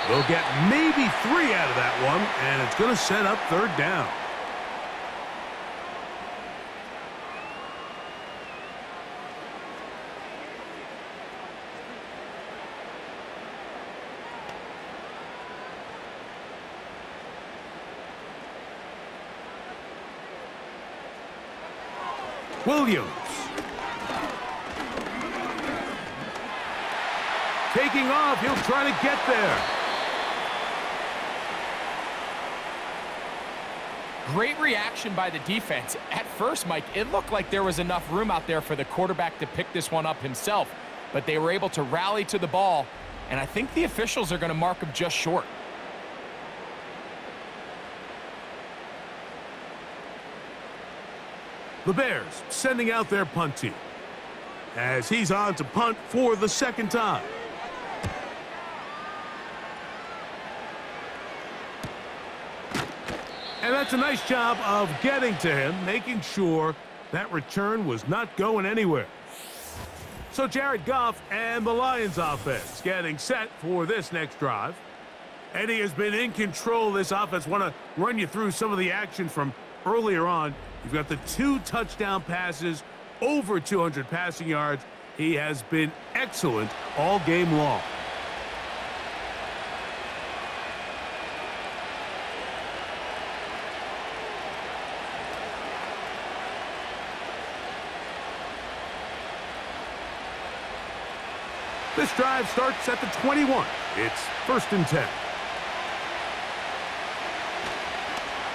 They'll get maybe 3 out of that one, and it's going to set up 3rd down. Williams. Taking off, he'll try to get there. Great reaction by the defense. At first, Mike, it looked like there was enough room out there for the quarterback to pick this one up himself, but they were able to rally to the ball, and I think the officials are going to mark him just short. The Bears sending out their punt team as he's on to punt for the 2nd time. And that's a nice job of getting to him, making sure that return was not going anywhere. So Jared Goff and the Lions offense getting set for this next drive. And he has been in control of this offense. Want to run you through some of the action from earlier on. You've got the 2 touchdown passes, over 200 passing yards. He has been excellent all game long. This drive starts at the 21. It's 1st and 10.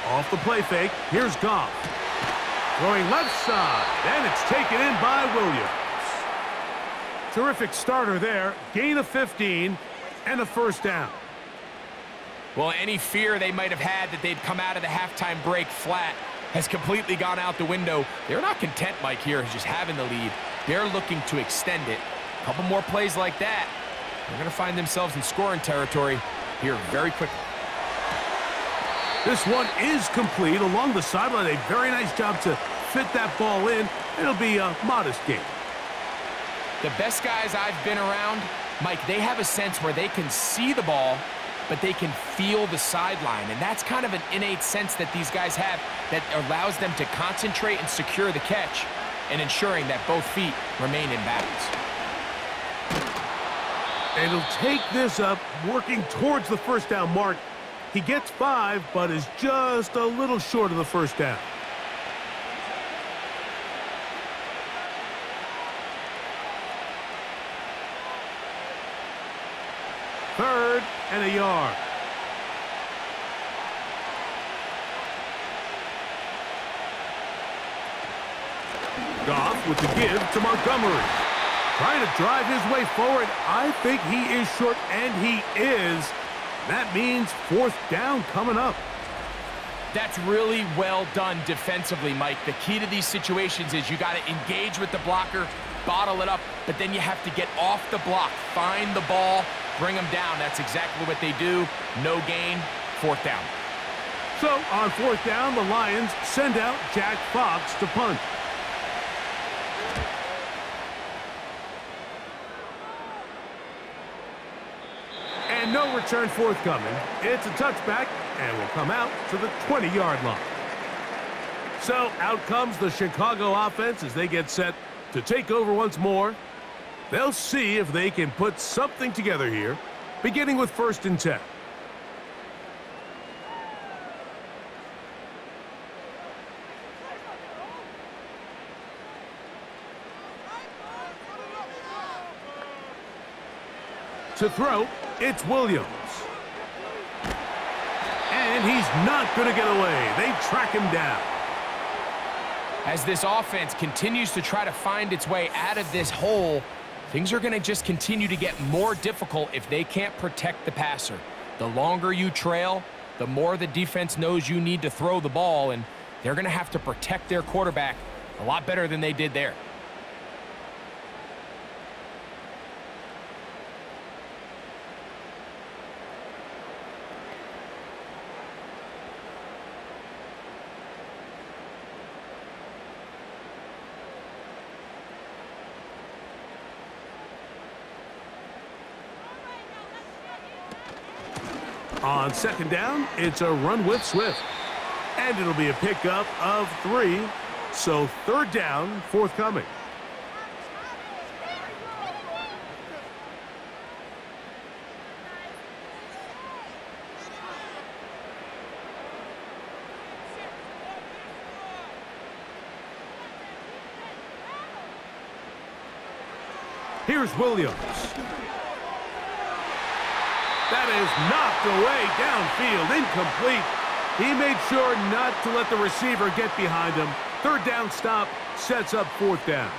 Off the play fake, here's Goff. Throwing left side, and it's taken in by Williams. Terrific starter there. Gain of 15 and a 1st down. Well, any fear they might have had that they'd come out of the halftime break flat has completely gone out the window. They're not content, Mike, here, just having the lead. They're looking to extend it. A couple more plays like that, they're going to find themselves in scoring territory here very quickly. This one is complete along the sideline. A very nice job to fit that ball in. It'll be a modest gain. The best guys I've been around, Mike, they have a sense where they can see the ball, but they can feel the sideline. And that's kind of an innate sense that these guys have that allows them to concentrate and secure the catch and ensuring that both feet remain in balance. And he'll take this up, working towards the 1st down mark. He gets 5, but is just a little short of the 1st down. Third and a yard. Goff with the give to Montgomery. Trying to drive his way forward. I think he is short, and he is. That means 4th down coming up. That's really well done defensively, Mike. The key to these situations is you got to engage with the blocker, bottle it up, but then you have to get off the block, find the ball, bring them down. That's exactly what they do. No gain, 4th down. So on 4th down, the Lions send out Jack Fox to punt. And no return forthcoming. It's a touchback and will come out to the 20-yard line. So out comes the Chicago offense as they get set to take over once more. They'll see if they can put something together here, beginning with 1st and 10. To throw, it's Williams. And he's not going to get away. They track him down. As this offense continues to try to find its way out of this hole, things are going to just continue to get more difficult if they can't protect the passer. The longer you trail, the more the defense knows you need to throw the ball, and they're going to have to protect their quarterback a lot better than they did there. On 2nd down, it's a run with Swift. And it'll be a pickup of 3. So 3rd down forthcoming. Here's Williams. That is knocked away downfield, incomplete. He made sure not to let the receiver get behind him. 3rd down stop sets up 4th down.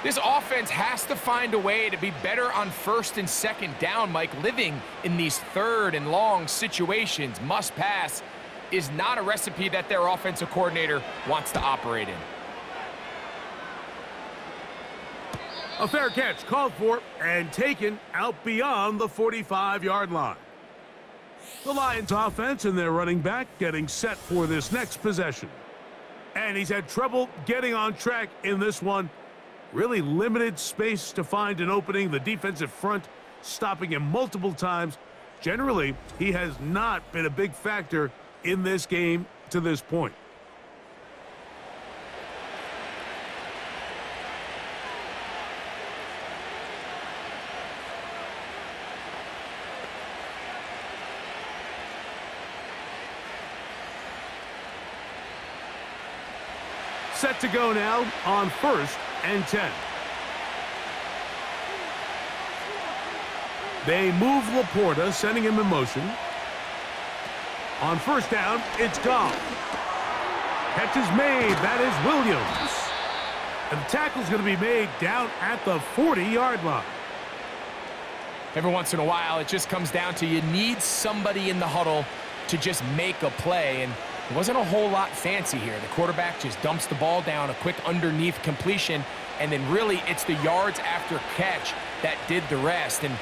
This offense has to find a way to be better on 1st and 2nd down, Mike. Living in these 3rd and long situations, must pass, is not a recipe that their offensive coordinator wants to operate in. A fair catch called for and taken out beyond the 45-yard line. The Lions offense and their running back getting set for this next possession. And he's had trouble getting on track in this one. Really limited space to find an opening. The defensive front stopping him multiple times. Generally, he has not been a big factor in this game to this point. Set to go now on 1st and 10. They move Laporta, sending him in motion. On 1st down, it's Goff. Catch is made. That is Williams. And the tackle's going to be made down at the 40-yard line. Every once in a while, it just comes down to you need somebody in the huddle to just make a play. And it wasn't a whole lot fancy here. The quarterback just dumps the ball down, a quick underneath completion, and then really it's the yards after catch that did the rest. And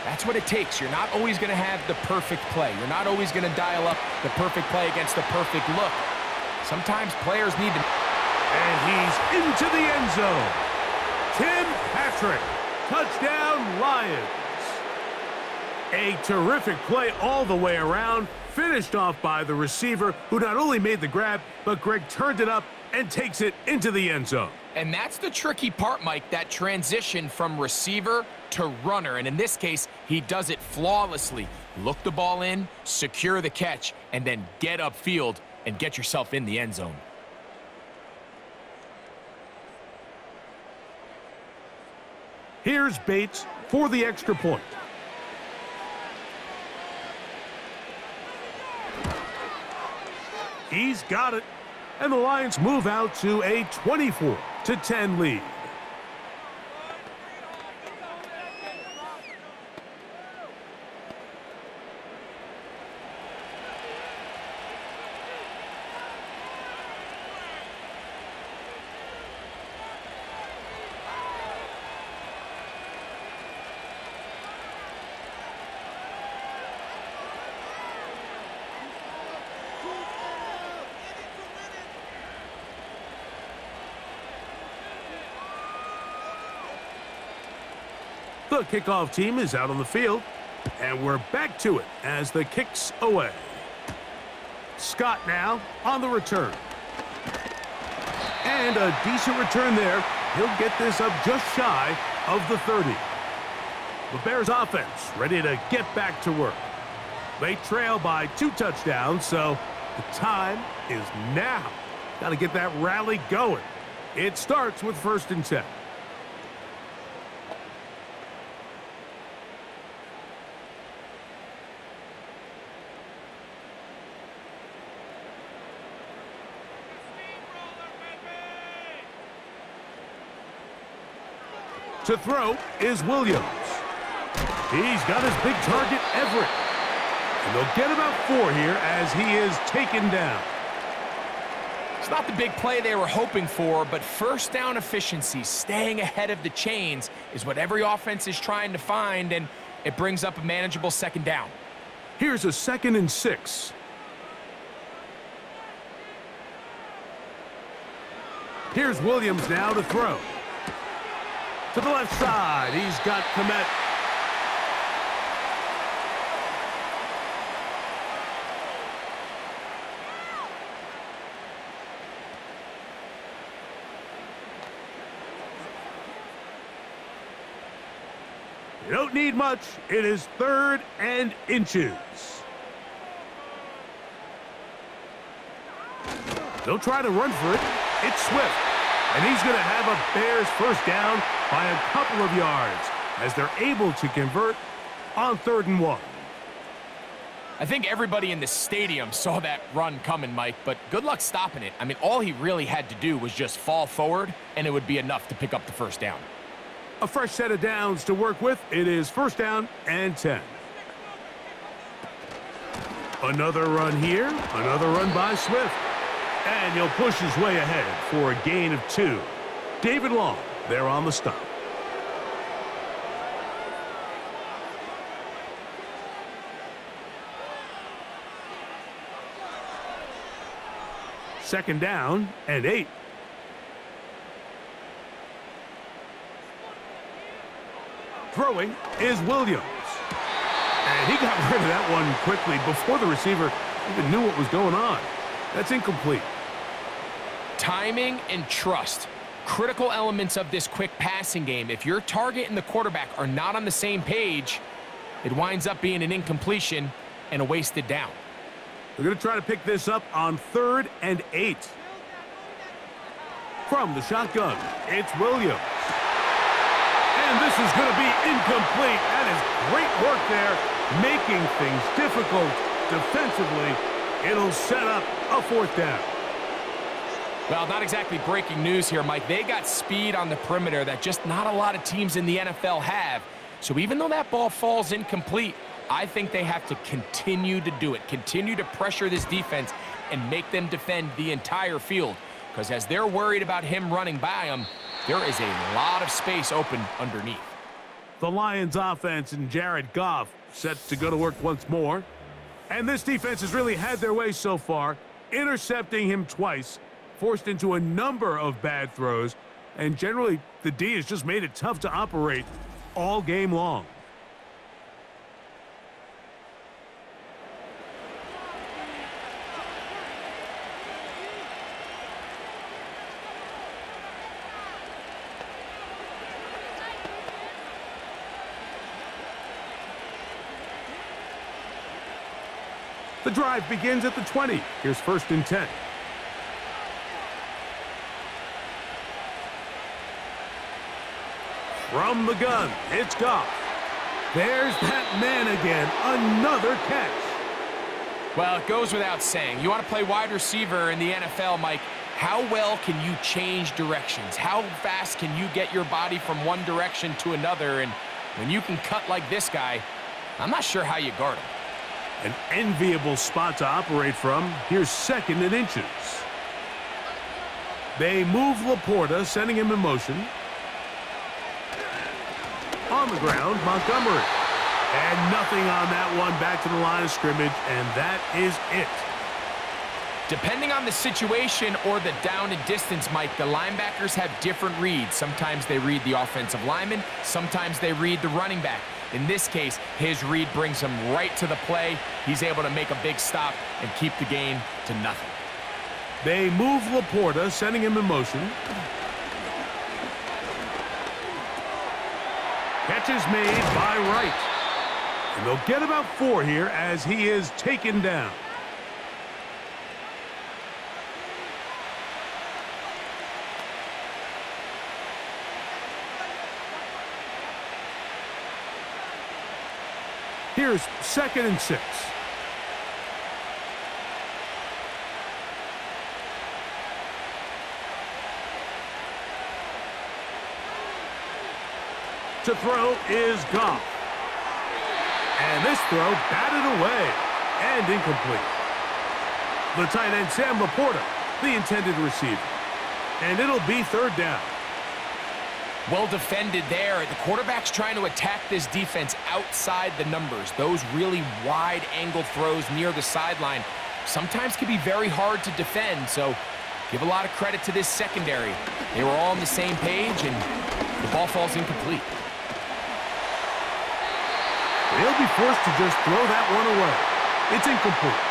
that's what it takes. You're not always going to have the perfect play. You're not always going to dial up the perfect play against the perfect look. Sometimes players need to... And he's into the end zone. Tim Patrick. Touchdown, Lions. A terrific play all the way around. Finished off by the receiver, who not only made the grab, but Greg turned it up and takes it into the end zone. And that's the tricky part, Mike, that transition from receiver to runner. And in this case, he does it flawlessly. Look the ball in, secure the catch, and then get upfield and get yourself in the end zone. Here's Bates for the extra point. He's got it. And the Lions move out to a 24-10 lead. The kickoff team is out on the field, and we're back to it as the kick's away. Scott now on the return. And a decent return there. He'll get this up just shy of the 30. The Bears offense ready to get back to work. They trail by 2 touchdowns, so the time is now. Got to get that rally going. It starts with 1st and 10. To throw is Williams. He's got his big target, Everett. And they'll get about 4 here as he is taken down. It's not the big play they were hoping for, but 1st down efficiency, staying ahead of the chains, is what every offense is trying to find, and it brings up a manageable 2nd down. Here's a 2nd and 6. Here's Williams now to throw. To the left side, he's got Komet. You don't need much. It is 3rd and inches. They'll try to run for it. It's Swift. And he's going to have a Bears 1st down by a couple of yards as they're able to convert on 3rd and 1. I think everybody in the stadium saw that run coming, Mike, but good luck stopping it. I mean, all he really had to do was just fall forward, and it would be enough to pick up the 1st down. A fresh set of downs to work with. It is 1st down and 10. Another run here. Another run by Swift. And he'll push his way ahead for a gain of 2. David Long there on the stop. Second down and 8. Throwing is Williams. And he got rid of that one quickly before the receiver even knew what was going on. That's incomplete. Timing and trust. Critical elements of this quick passing game. If your target and the quarterback are not on the same page, it winds up being an incompletion and a wasted down. They're going to try to pick this up on 3rd and 8. From the shotgun, it's Williams. And this is going to be incomplete. That is great work there, making things difficult defensively. It'll set up a 4th down. Well, not exactly breaking news here, Mike. They got speed on the perimeter that just not a lot of teams in the NFL have. So even though that ball falls incomplete, I think they have to continue to do it, continue to pressure this defense and make them defend the entire field. Because as they're worried about him running by them, there is a lot of space open underneath. The Lions offense and Jared Goff set to go to work once more. And this defense has really had their way so far, intercepting him twice, forced into a number of bad throws, and generally the D has just made it tough to operate all game long. The drive begins at the 20. Here's 1st and 10. From the gun, it's Goff. There's that man again. Another catch. Well, it goes without saying. You want to play wide receiver in the NFL, Mike. How well can you change directions? How fast can you get your body from one direction to another? And when you can cut like this guy, I'm not sure how you guard him. An enviable spot to operate from. Here's 2nd and inches. They move Laporta, sending him in motion. On the ground, Montgomery. And nothing on that one. Back to the line of scrimmage, and that is it. Depending on the situation or the down and distance, Mike, the linebackers have different reads. Sometimes they read the offensive lineman. Sometimes they read the running back. In this case, his read brings him right to the play. He's able to make a big stop and keep the gain to nothing. They move Laporta, sending him in motion. Catch is made by Wright. And they'll get about 4 here as he is taken down. Here's 2nd and 6. To throw is Goff. And this throw batted away and incomplete. The tight end, Sam Laporta, the intended receiver. And it'll be 3rd down. Well defended there. The quarterback's trying to attack this defense outside the numbers. Those really wide angle throws near the sideline sometimes can be very hard to defend, so give a lot of credit to this secondary. They were all on the same page, and the ball falls incomplete. They'll be forced to just throw that one away. It's incomplete.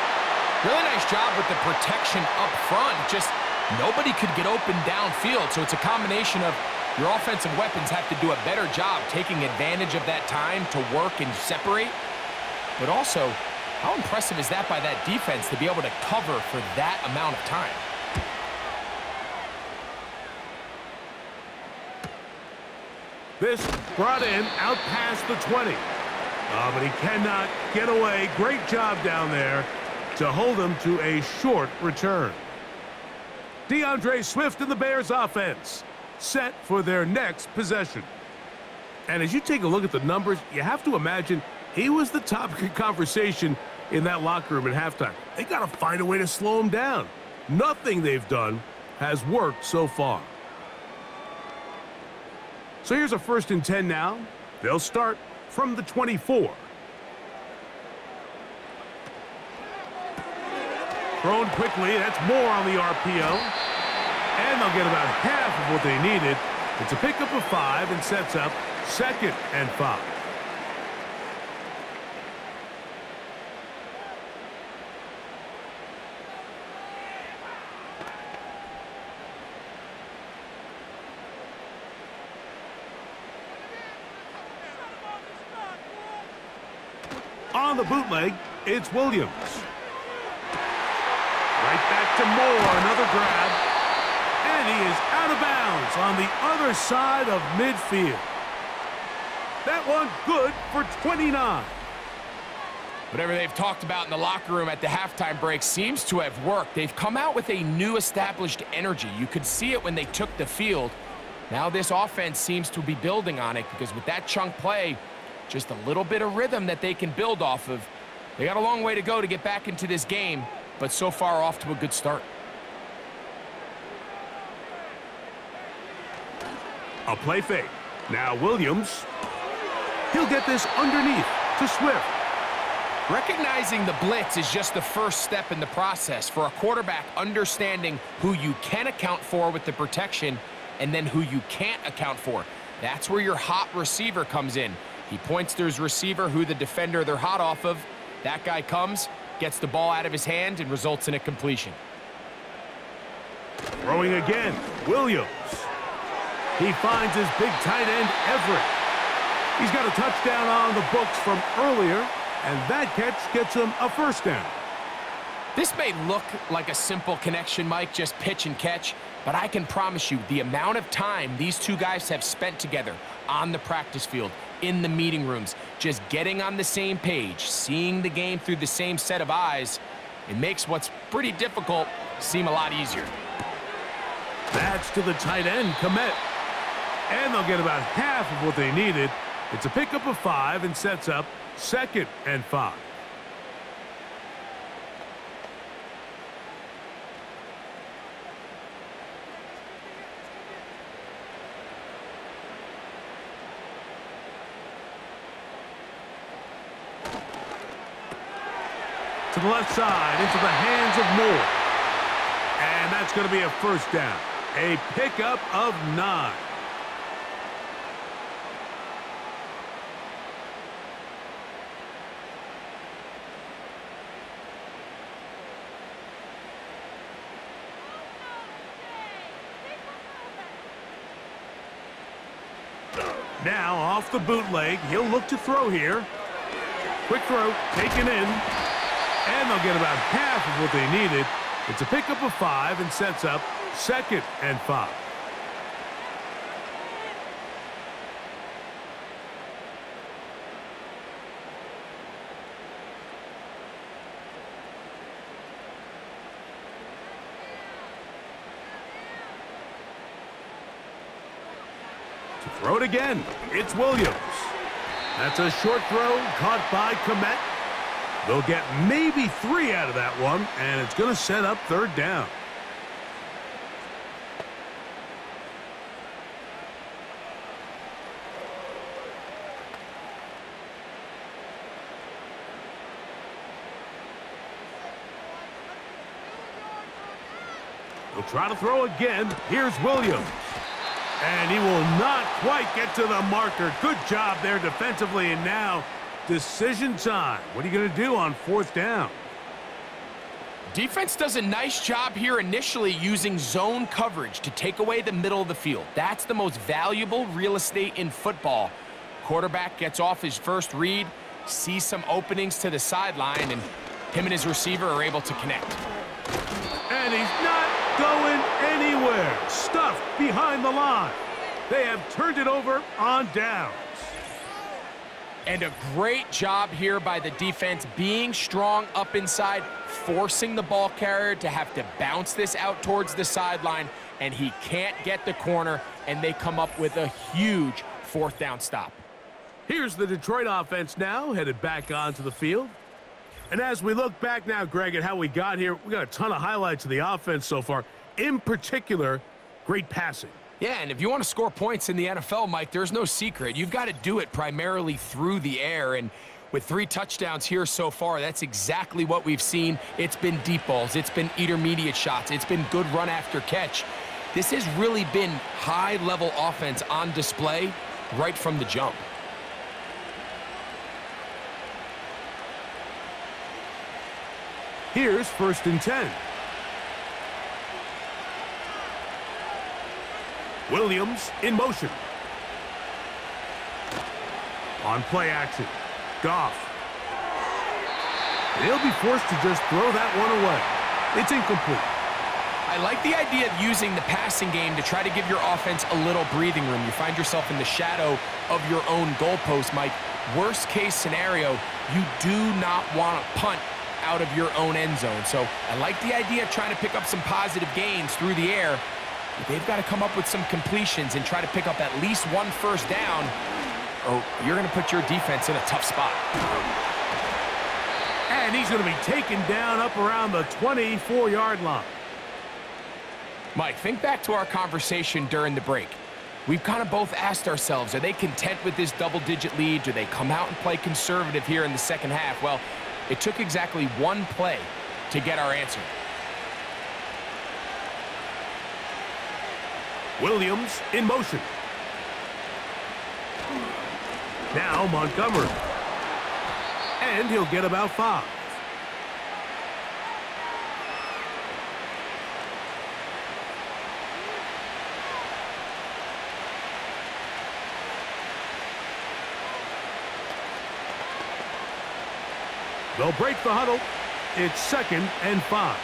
Really nice job with the protection up front. Just nobody could get open downfield, so it's a combination of your offensive weapons have to do a better job taking advantage of that time to work and separate. But also, how impressive is that by that defense to be able to cover for that amount of time? This brought in out past the 20. But he cannot get away. Great job down there to hold him to a short return. DeAndre Swift and the Bears offense set for their next possession. And as you take a look at the numbers, you have to imagine he was the topic of conversation in that locker room at halftime. They got to find a way to slow him down. Nothing they've done has worked so far. So here's a 1st and 10 now. They'll start from the 24. Thrown quickly. That's more on the RPO. And they'll get about half of what they needed. It's a pickup of 5 and sets up 2nd and 5. On the bootleg, it's Williams. Right back to Moore, another grab. And he is out of bounds on the other side of midfield. That one good for 29. Whatever they've talked about in the locker room at the halftime break seems to have worked. They've come out with a new established energy. You could see it when they took the field. Now this offense seems to be building on it because with that chunk play, just a little bit of rhythm that they can build off of. They got a long way to go to get back into this game, but so far off to a good start. A play fake. Now Williams. He'll get this underneath to Swift. Recognizing the blitz is just the first step in the process for a quarterback understanding who you can account for with the protection and then who you can't account for. That's where your hot receiver comes in. He points to his receiver who the defender they're hot off of. That guy comes, gets the ball out of his hand, and results in a completion. Throwing again, Williams. He finds his big tight end, Everett. He's got a touchdown on the books from earlier, and that catch gets him a first down. This may look like a simple connection, Mike, just pitch and catch, but I can promise you the amount of time these two guys have spent together on the practice field, in the meeting rooms, just getting on the same page, seeing the game through the same set of eyes, it makes what's pretty difficult seem a lot easier. That's to the tight end, Komet. And they'll get about half of what they needed. It's a pickup of 5 and sets up 2nd and 5. To the left side, into the hands of Moore. And that's going to be a first down. A pickup of 9. Now off the bootleg, he'll look to throw here. Quick throw, taken in. And they'll get about half of what they needed. It's a pickup of 5 and sets up 2nd and 5. To throw it again, it's Williams. That's a short throw caught by Komet. They'll get maybe 3 out of that one, and it's going to set up 3rd down. He'll try to throw again. Here's Williams. And he will not quite get to the marker. Good job there defensively, and now decision time. What are you going to do on 4th down? Defense does a nice job here initially using zone coverage to take away the middle of the field. That's the most valuable real estate in football. Quarterback gets off his first read, sees some openings to the sideline, and him and his receiver are able to connect. And he's not going anywhere. Stuffed behind the line. They have turned it over on downs. And a great job here by the defense, being strong up inside, forcing the ball carrier to have to bounce this out towards the sideline, and he can't get the corner, and they come up with a huge 4th down stop. Here's the Detroit offense now, headed back onto the field. And as we look back now, Greg, at how we got here, we got a ton of highlights of the offense so far. In particular, great passing. Yeah, and if you want to score points in the NFL, Mike, there's no secret. You've got to do it primarily through the air, and with 3 touchdowns here so far, that's exactly what we've seen. It's been deep balls. It's been intermediate shots. It's been good run after catch. This has really been high-level offense on display, right from the jump. Here's 1st and 10. Williams in motion. On play action, Goff. They'll be forced to just throw that one away. It's incomplete. I like the idea of using the passing game to try to give your offense a little breathing room. You find yourself in the shadow of your own goalpost, Mike. Worst case scenario, you do not want to punt out of your own end zone. So I like the idea of trying to pick up some positive gains through the air. But they've got to come up with some completions and try to pick up at least one first down, or you're going to put your defense in a tough spot. And he's going to be taken down up around the 24-yard line. Mike, think back to our conversation during the break. We've kind of both asked ourselves, are they content with this double-digit lead? Do they come out and play conservative here in the second half? Well, it took exactly one play to get our answer. Williams in motion. Now Montgomery. And he'll get about 5. They'll break the huddle. It's 2nd and 5.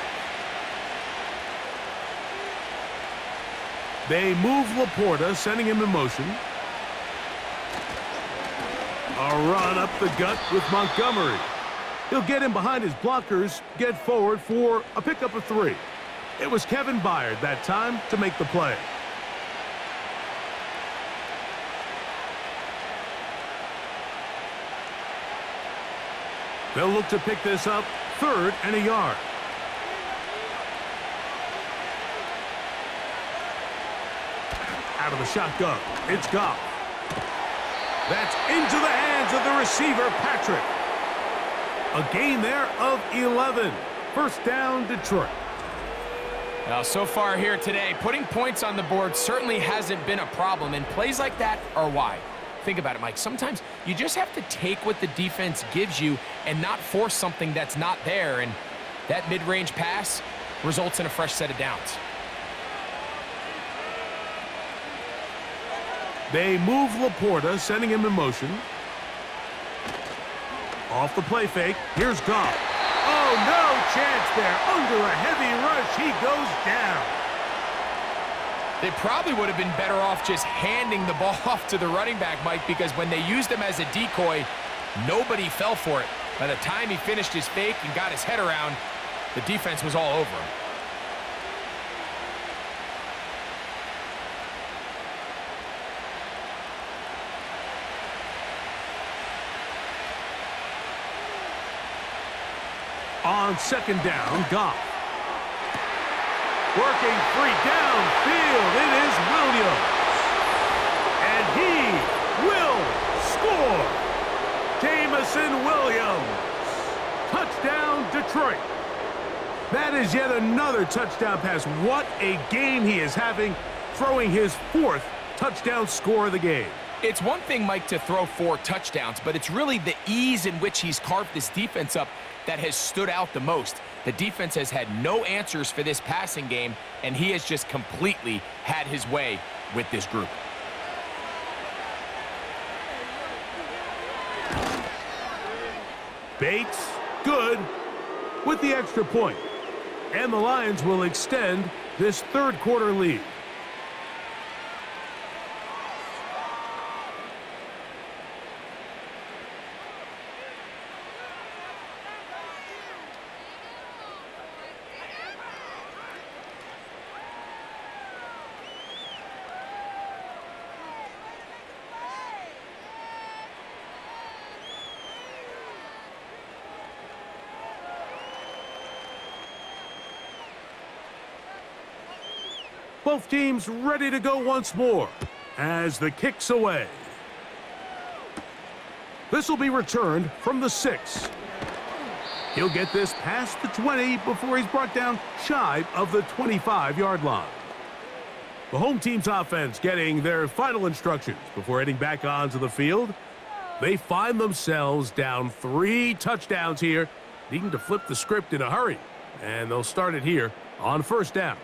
They move Laporta, sending him in motion. A run up the gut with Montgomery. He'll get in behind his blockers, get forward for a pickup of 3. It was Kevin Byard that time to make the play. They'll look to pick this up, 3rd and a yard. Out of the shotgun, it's Goff. That's into the hands of the receiver, Patrick. A gain there of 11. First down, Detroit. Now, so far here today, putting points on the board certainly hasn't been a problem, and plays like that are why. Think about it, Mike. Sometimes you just have to take what the defense gives you and not force something that's not there, and that mid-range pass results in a fresh set of downs. They move Laporta, sending him in motion. Off the play fake, here's Goff. Oh, no chance there. Under a heavy rush, he goes down. They probably would have been better off just handing the ball off to the running back, Mike, because when they used him as a decoy, nobody fell for it. By the time he finished his fake and got his head around, the defense was all over him. On 2nd down, Goff. Working free downfield, it is Williams. And he will score. Jamison Williams. Touchdown, Detroit. That is yet another touchdown pass. What a game he is having, throwing his 4th touchdown score of the game. It's one thing, Mike, to throw 4 touchdowns, but it's really the ease in which he's carved this defense up that has stood out the most. The defense has had no answers for this passing game, and he has just completely had his way with this group. Bates, good, with the extra point. And the Lions will extend this 3rd quarter lead. Both teams ready to go once more as the kick's away. This will be returned from the 6. He'll get this past the 20 before he's brought down shy of the 25-yard line. The home team's offense getting their final instructions before heading back onto the field. They find themselves down 3 touchdowns here, needing to flip the script in a hurry. And they'll start it here on first down.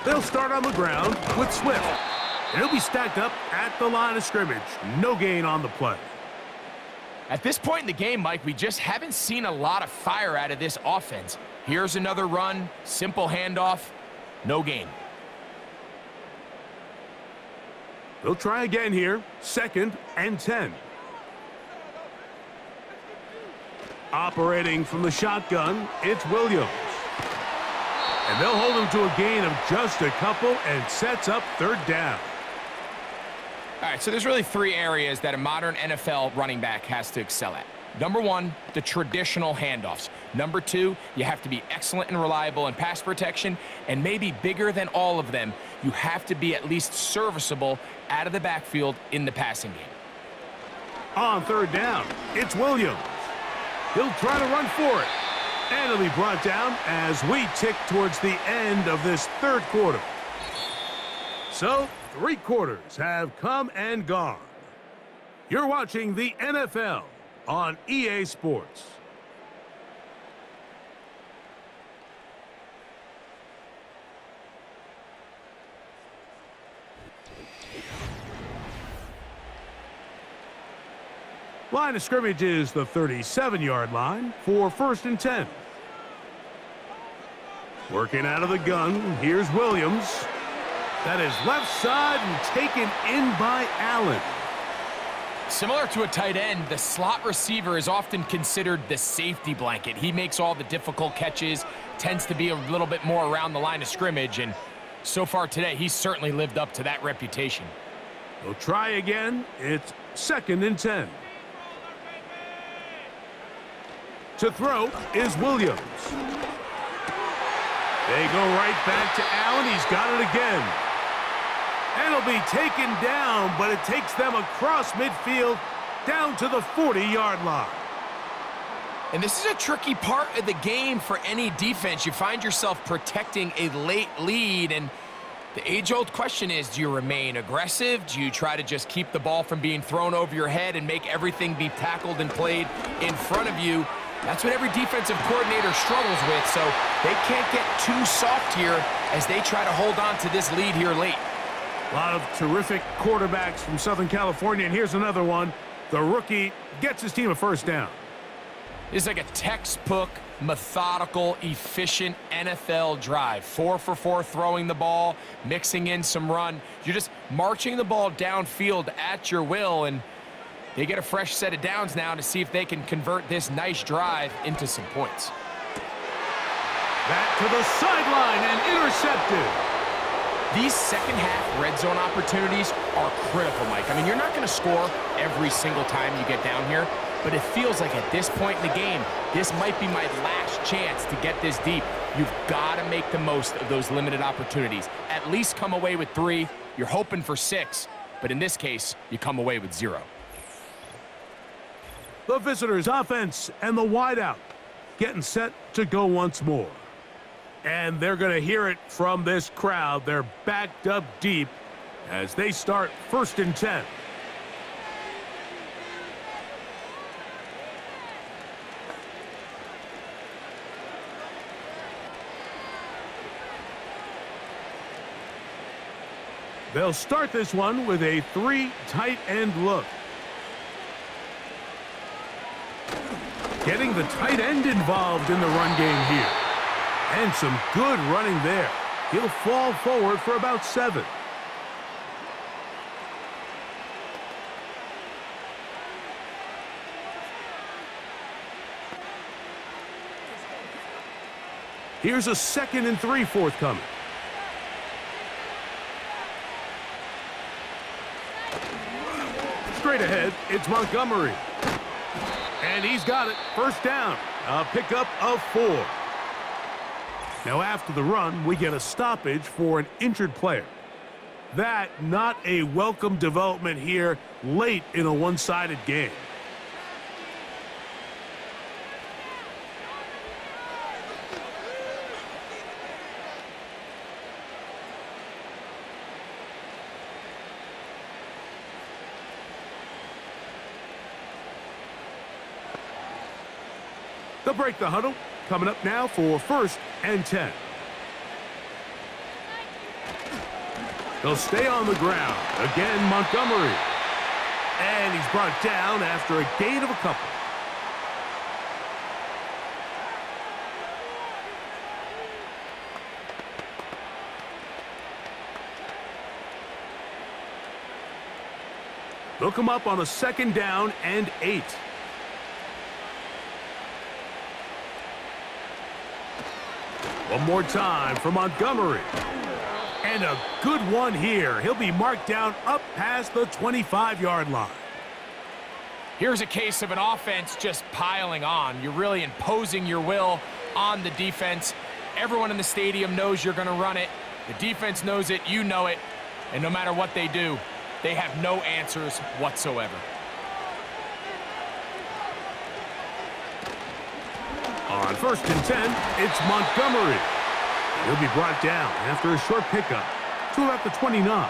They'll start on the ground with Swift. And he'll be stacked up at the line of scrimmage. No gain on the play. At this point in the game, Mike, we just haven't seen a lot of fire out of this offense. Here's another run, simple handoff, no gain. They'll try again here, 2nd and 10. Operating from the shotgun, it's Williams. And they'll hold him to a gain of just a couple and sets up 3rd down. All right, so there's really 3 areas that a modern NFL running back has to excel at. Number 1, the traditional handoffs. Number 2, you have to be excellent and reliable in pass protection. And maybe bigger than all of them, you have to be at least serviceable out of the backfield in the passing game. On 3rd down, it's Williams. He'll try to run for it. And it'll be brought down as we tick towards the end of this 3rd quarter. So, 3 quarters have come and gone. You're watching the NFL on EA Sports. Line of scrimmage is the 37-yard line for 1st and 10. Working out of the gun, here's Williams. That is left side and taken in by Allen. Similar to a tight end, the slot receiver is often considered the safety blanket. He makes all the difficult catches, tends to be a little bit more around the line of scrimmage, and so far today, he's certainly lived up to that reputation. They'll try again. It's 2nd and 10. To throw is Williams. They go right back to Allen. He's got it again. And it'll be taken down, but it takes them across midfield down to the 40-yard line. And this is a tricky part of the game for any defense. You find yourself protecting a late lead, and the age-old question is, do you remain aggressive? Do you try to just keep the ball from being thrown over your head and make everything be tackled and played in front of you? That's what every defensive coordinator struggles with, so they can't get too soft here as they try to hold on to this lead here late. A lot of terrific quarterbacks from Southern California, and here's another one. The rookie gets his team a 1st down. It's like a textbook, methodical, efficient NFL drive. 4 for 4 throwing the ball, mixing in some run. You're just marching the ball downfield at your will, and they get a fresh set of downs now to see if they can convert this nice drive into some points. Back to the sideline and intercepted. These second-half red zone opportunities are critical, Mike. I mean, you're not going to score every single time you get down here, but it feels like at this point in the game, this might be my last chance to get this deep. You've got to make the most of those limited opportunities. At least come away with 3. You're hoping for 6, but in this case, you come away with 0. The visitors' offense and the wideout getting set to go once more. And they're going to hear it from this crowd. They're backed up deep as they start 1st and 10. They'll start this one with a 3 tight end look. Getting the tight end involved in the run game here. And some good running there. He'll fall forward for about 7. Here's a 2nd and 3 forthcoming. Straight ahead, it's Montgomery. And he's got it. 1st down. A pickup of 4. Now after the run, we get a stoppage for an injured player. That not a welcome development here late in a one-sided game. They'll break the huddle. Coming up now for 1st and 10. They'll stay on the ground. Again, Montgomery. And he's brought down after a gain of a couple. They'll come up on a 2nd down and 8. One more time for Montgomery. And a good one here. He'll be marked down up past the 25-yard line. Here's a case of an offense just piling on. You're really imposing your will on the defense. Everyone in the stadium knows you're going to run it. The defense knows it. You know it. And no matter what they do, they have no answers whatsoever. On 1st and 10, it's Montgomery. He'll be brought down after a short pickup to about the 29.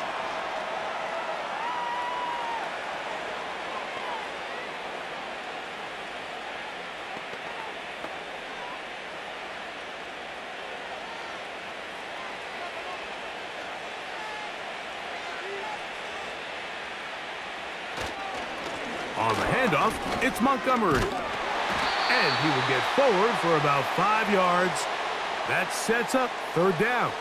On the handoff, it's Montgomery. And he will get forward for about 5 yards. That sets up 3rd down.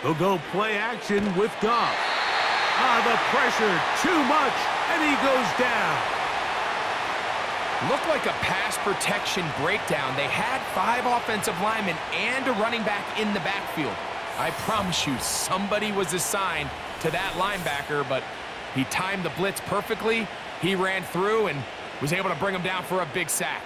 They'll go play action with Goff. The pressure, too much, and he goes down. Looked like a pass protection breakdown. They had 5 offensive linemen and a running back in the backfield. I promise you, somebody was assigned to that linebacker, but he timed the blitz perfectly. He ran through and was able to bring him down for a big sack.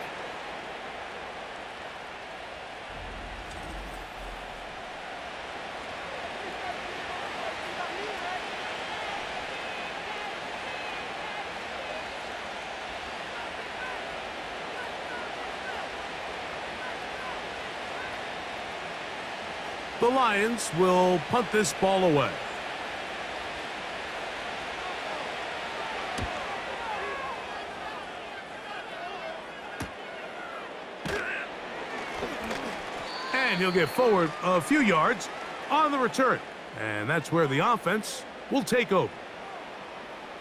The Lions will punt this ball away. And he'll get forward a few yards on the return. And that's where the offense will take over.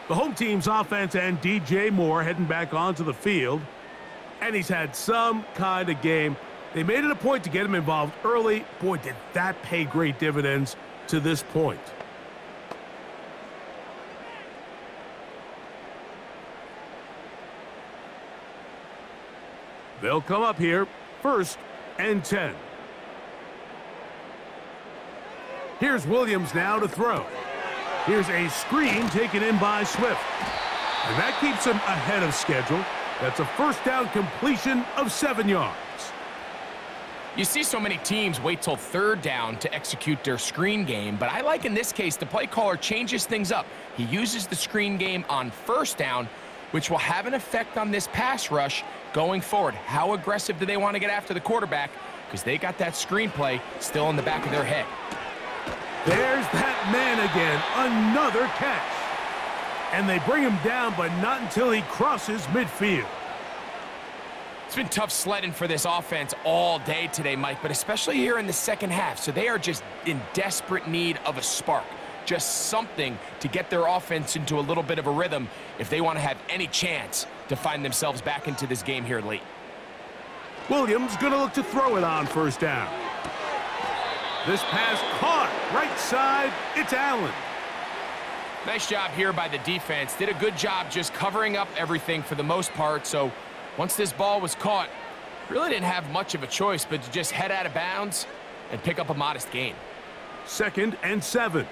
The home team's offense and DJ Moore heading back onto the field. And he's had some kind of game. They made it a point to get him involved early. Boy, did that pay great dividends to this point. They'll come up here, 1st and 10. Here's Williams now to throw. Here's a screen taken in by Swift. And that keeps him ahead of schedule. That's a 1st down completion of 7 yards. You see so many teams wait till 3rd down to execute their screen game, but I like in this case the play caller changes things up. He uses the screen game on 1st down, which will have an effect on this pass rush going forward. How aggressive do they want to get after the quarterback? Because they got that screen play still in the back of their head. There's that man again, another catch. And they bring him down, but not until he crosses midfield. It's been tough sledding for this offense all day today, Mike, but especially here in the 2nd half. So they are just in desperate need of a spark, just something to get their offense into a little bit of a rhythm if they want to have any chance to find themselves back into this game here late. Williams going to look to throw it on 1st down. This pass caught right side. It's Allen. Nice job here by the defense. Did a good job just covering up everything for the most part. So once this ball was caught, Really didn't have much of a choice but to just head out of bounds and pick up a modest gain. 2nd and 7.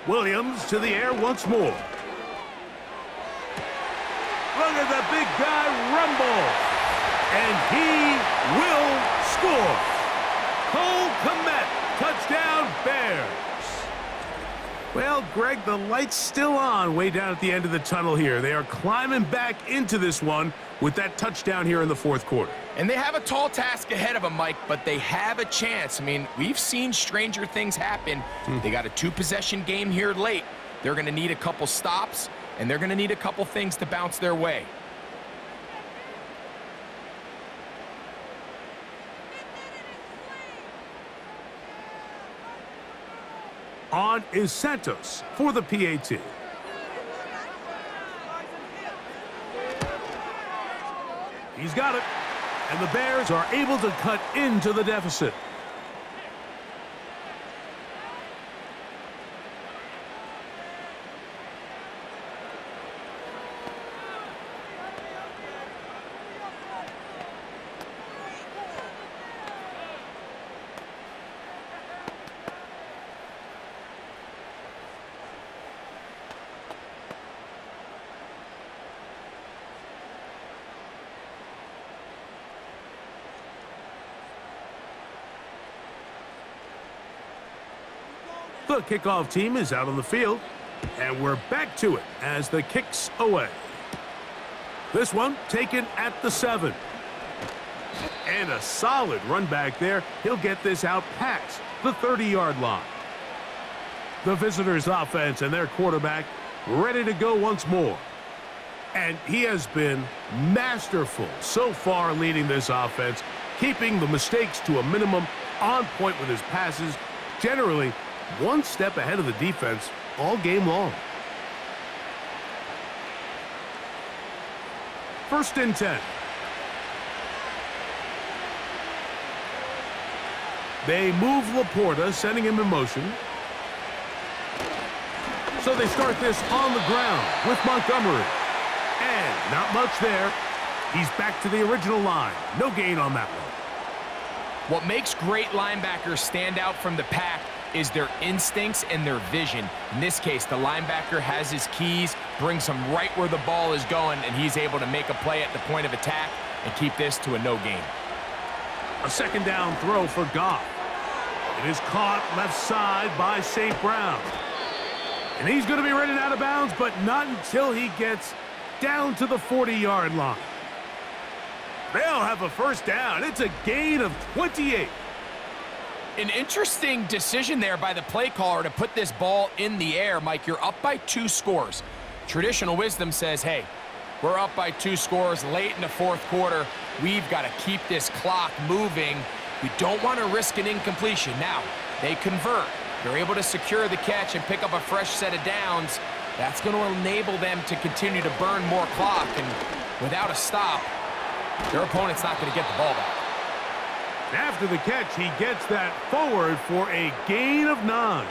Williams to the air once more. Look at the big guy rumble. And he will score. Cole Kmet, touchdown Bears. Well, Greg, the light's still on way down at the end of the tunnel here. They are climbing back into this one with that touchdown here in the 4th quarter. And they have a tall task ahead of them, Mike, but they have a chance. I mean, we've seen stranger things happen. They got a 2-possession game here late. They're going to need a couple stops, and they're going to need a couple things to bounce their way. On is Santos for the PAT. He's got it. And the Bears are able to cut into the deficit. The kickoff team is out on the field, and we're back to it as the kick's away. This one taken at the 7. And a solid run back there. He'll get this out past the 30-yard line. The visitors' offense and their quarterback ready to go once more. And he has been masterful so far leading this offense, keeping the mistakes to a minimum, on point with his passes, generally one step ahead of the defense all game long. 1st and 10. They move Laporta, sending him in motion. So they start this on the ground with Montgomery. And not much there. He's back to the original line. No gain on that one. What makes great linebackers stand out from the pack is their instincts and their vision. In this case, the linebacker has his keys, brings him right where the ball is going, and he's able to make a play at the point of attack and keep this to a no gain. A 2nd down throw for Goff. It is caught left side by St. Brown. And he's going to be running out of bounds, but not until he gets down to the 40-yard line. They'll have a 1st down. It's a gain of 28. An interesting decision there by the play caller to put this ball in the air. Mike, you're up by 2 scores. Traditional wisdom says, hey, we're up by 2 scores late in the 4th quarter. We've got to keep this clock moving. We don't want to risk an incompletion. Now, they convert. They're able to secure the catch and pick up a fresh set of downs. That's going to enable them to continue to burn more clock. And without a stop, their opponent's not going to get the ball back. After the catch, he gets that forward for a gain of 9.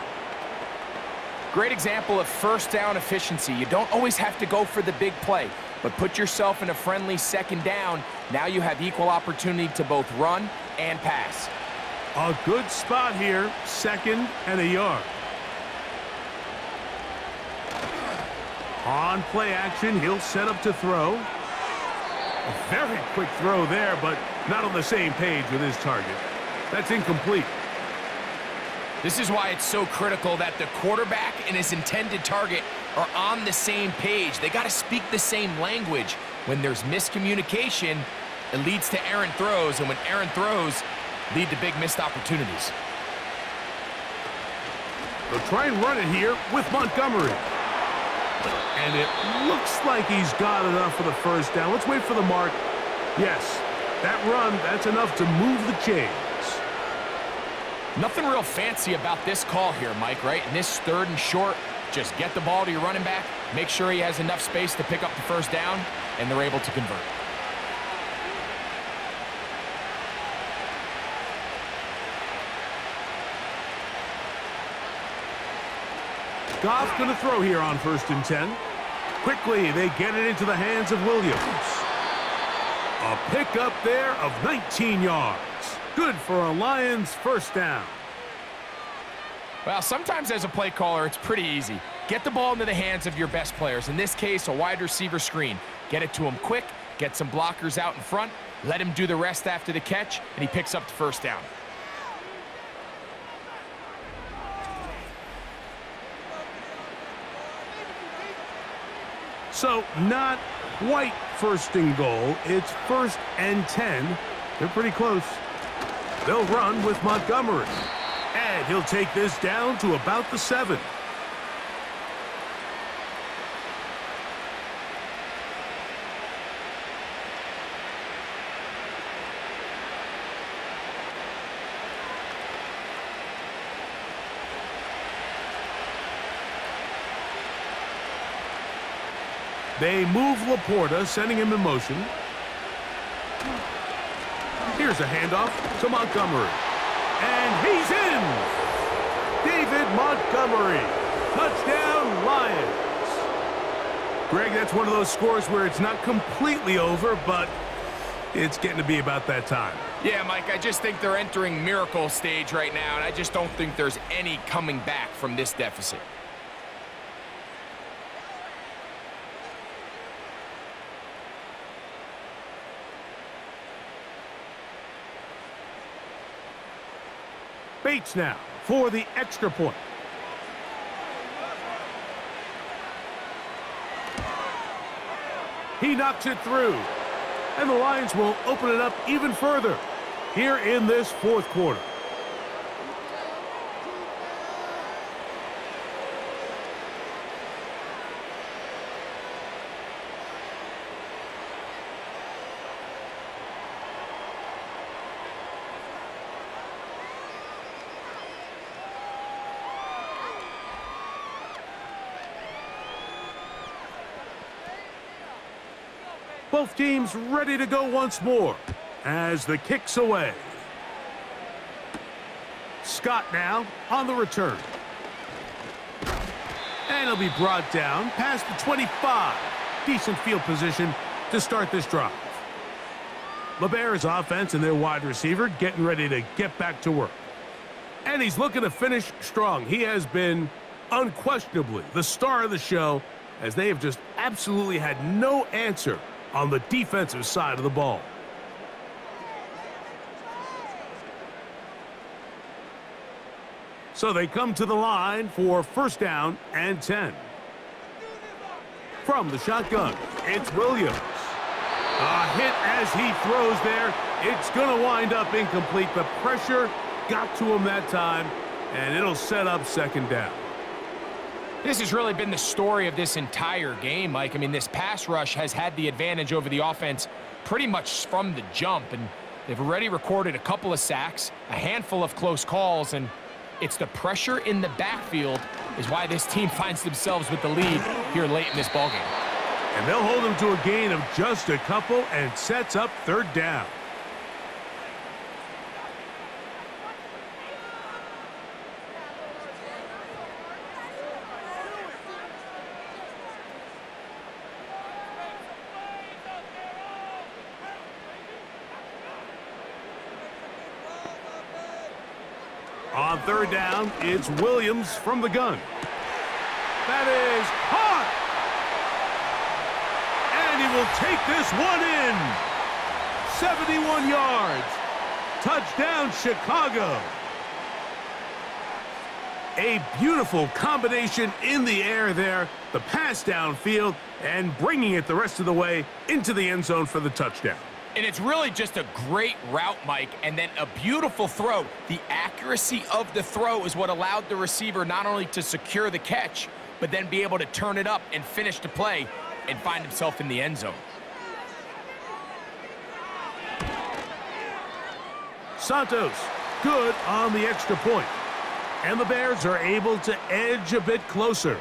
Great example of 1st down efficiency. You don't always have to go for the big play, but put yourself in a friendly 2nd down. Now you have equal opportunity to both run and pass. A good spot here, 2nd and a yard. On play action, he'll set up to throw. A very quick throw there, but not on the same page with his target. That's incomplete. This is why it's so critical that the quarterback and his intended target are on the same page. They got to speak the same language. When there's miscommunication, it leads to errant throws, and when errant throws lead to big missed opportunities. They'll try and run it here with Montgomery. And it looks like he's got enough for the 1st down. Let's wait for the mark. Yes, that run, that's enough to move the chains. Nothing real fancy about this call here, Mike, right? In this 3rd and short, just get the ball to your running back, make sure he has enough space to pick up the 1st down, and they're able to convert. Goff going to throw here on 1st and 10. Quickly, they get it into the hands of Williams. A pickup there of 19 yards. Good for a Lions first down. Well, sometimes as a play caller, it's pretty easy. Get the ball into the hands of your best players. In this case, a wide receiver screen. Get it to him quick, get some blockers out in front, let him do the rest after the catch, and he picks up the first down. So, not quite first and goal. It's 1st and 10. They're pretty close. They'll run with Montgomery. And he'll take this down to about the 7. They move Laporta, sending him in motion. Here's a handoff to Montgomery. And he's in! David Montgomery. Touchdown, Lions. Greg, that's one of those scores where it's not completely over, but it's getting to be about that time. Yeah, Mike, I just think they're entering miracle stage right now, and I just don't think there's any coming back from this deficit. Bates now for the extra point. He knocks it through. And the Lions will open it up even further here in this 4th quarter. Both teams ready to go once more as the kick's away. Scott now on the return. And he'll be brought down past the 25. Decent field position to start this drive. LeBear's offense and their wide receiver getting ready to get back to work. And he's looking to finish strong. He has been unquestionably the star of the show, as they have just absolutely had no answer on the defensive side of the ball. So they come to the line for 1st down and 10. From the shotgun, it's Williams. A hit as he throws there. It's going to wind up incomplete. The pressure got to him that time, and it'll set up 2nd down. This has really been the story of this entire game, Mike. I mean, this pass rush has had the advantage over the offense pretty much from the jump, and they've already recorded a couple of sacks, a handful of close calls, and it's the pressure in the backfield is why this team finds themselves with the lead here late in this ballgame. And they'll hold him to a gain of just a couple and sets up 3rd down. On 3rd down, it's Williams from the gun. That is caught! And he will take this one in. 71 yards. Touchdown, Chicago. A beautiful combination in the air there. The pass downfield and bringing it the rest of the way into the end zone for the touchdown. And it's really just a great route, Mike, and then a beautiful throw. The accuracy of the throw is what allowed the receiver not only to secure the catch, but then be able to turn it up and finish the play and find himself in the end zone. Santos, good on the extra point. And the Bears are able to edge a bit closer.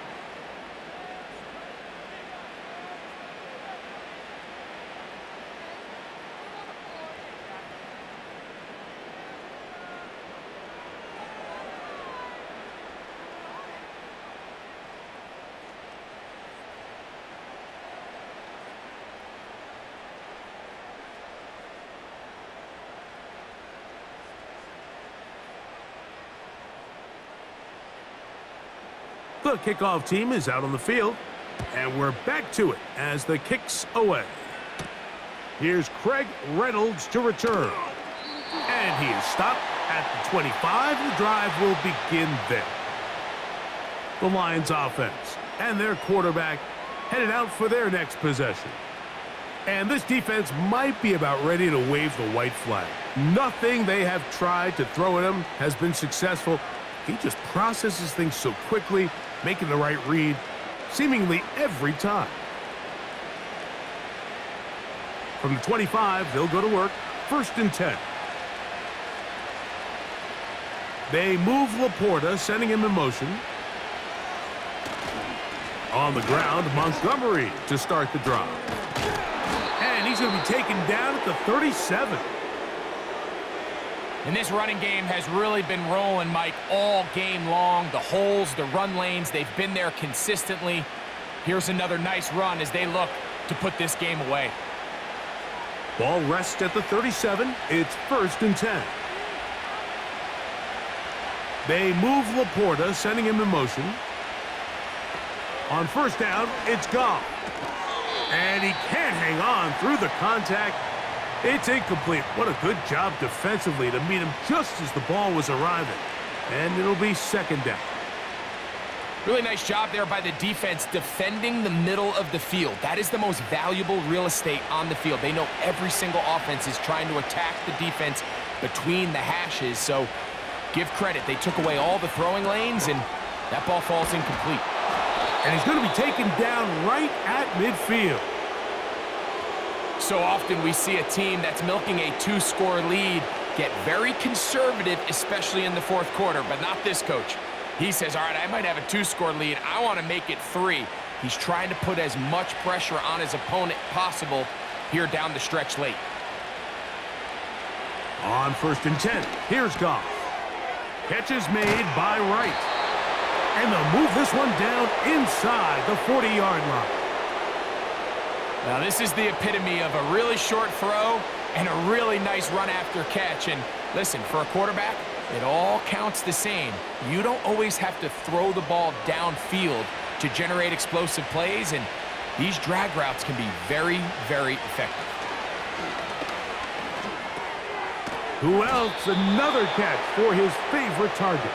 The kickoff team is out on the field, and we're back to it as the kick's away. Here's Craig Reynolds to return. And he is stopped at the 25. The drive will begin there. The Lions offense and their quarterback headed out for their next possession. And this defense might be about ready to wave the white flag. Nothing they have tried to throw at him has been successful. He just processes things so quickly, making the right read seemingly every time. From the 25, they'll go to work. 1st and 10. They move Laporta, sending him in motion. On the ground, Montgomery to start the drive. And he's going to be taken down at the 37. And this running game has really been rolling, Mike, all game long. The holes, the run lanes, they've been there consistently. Here's another nice run as they look to put this game away. Ball rests at the 37. It's 1st and 10. They move Laporta, sending him in motion. On 1st down, it's Goff. And he can't hang on through the contact. It's incomplete. What a good job defensively to meet him just as the ball was arriving. And it'll be 2nd down. Really nice job there by the defense defending the middle of the field. That is the most valuable real estate on the field. They know every single offense is trying to attack the defense between the hashes. So give credit. They took away all the throwing lanes, and that ball falls incomplete. And he's going to be taken down right at midfield. So often we see a team that's milking a 2-score lead get very conservative, especially in the 4th quarter, but not this coach. He says, all right, I might have a 2-score lead. I want to make it 3. He's trying to put as much pressure on his opponent possible here down the stretch late. On 1st and 10, here's Goff. Catch is made by Wright. And they'll move this one down inside the 40-yard line. Now, this is the epitome of a really short throw and a really nice run after catch. And listen, for a quarterback, it all counts the same. You don't always have to throw the ball downfield to generate explosive plays, and these drag routes can be very, very effective. Who else? Another catch for his favorite target.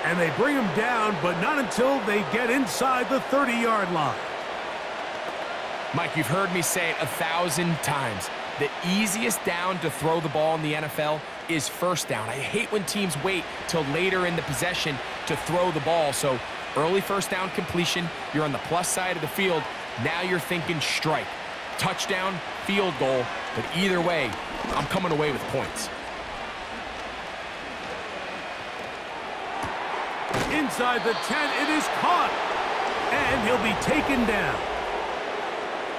And they bring him down, but not until they get inside the 30-yard line. Mike, you've heard me say it 1,000 times. The easiest down to throw the ball in the NFL is 1st down. I hate when teams wait till later in the possession to throw the ball. So early 1st down completion, you're on the plus side of the field. Now you're thinking strike. Touchdown, field goal, but either way, I'm coming away with points. Inside the 10, it is caught. And he'll be taken down.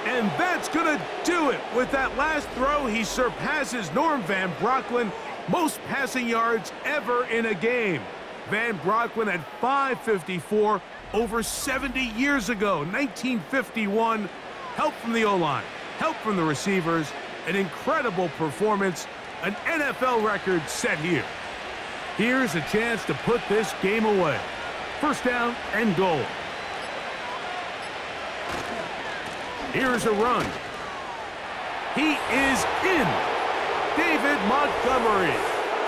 And that's going to do it. With that last throw, he surpasses Norm Van Brocklin, most passing yards ever in a game. Van Brocklin had 554 over 70 years ago, 1951. Help from the O-line, help from the receivers, an incredible performance, an NFL record set here. Here's a chance to put this game away. 1st down and goal. Here's a run. He is in. David Montgomery.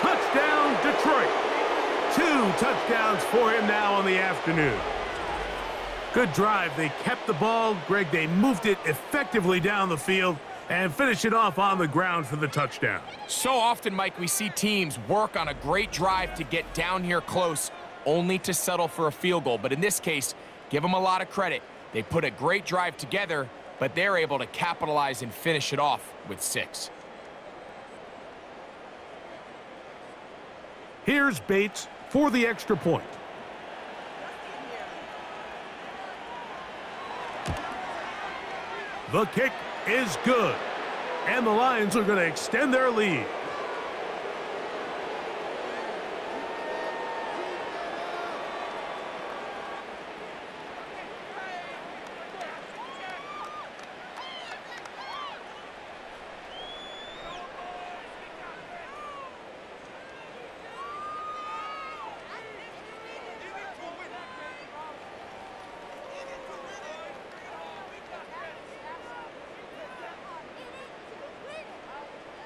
Touchdown, Detroit. 2 touchdowns for him now on the afternoon. Good drive. They kept the ball. Greg, they moved it effectively down the field and finish it off on the ground for the touchdown. So often, Mike, we see teams work on a great drive to get down here close, only to settle for a field goal. But in this case, give them a lot of credit. They put a great drive together, but they're able to capitalize and finish it off with 6. Here's Bates for the extra point. The kick is good, and the Lions are going to extend their lead.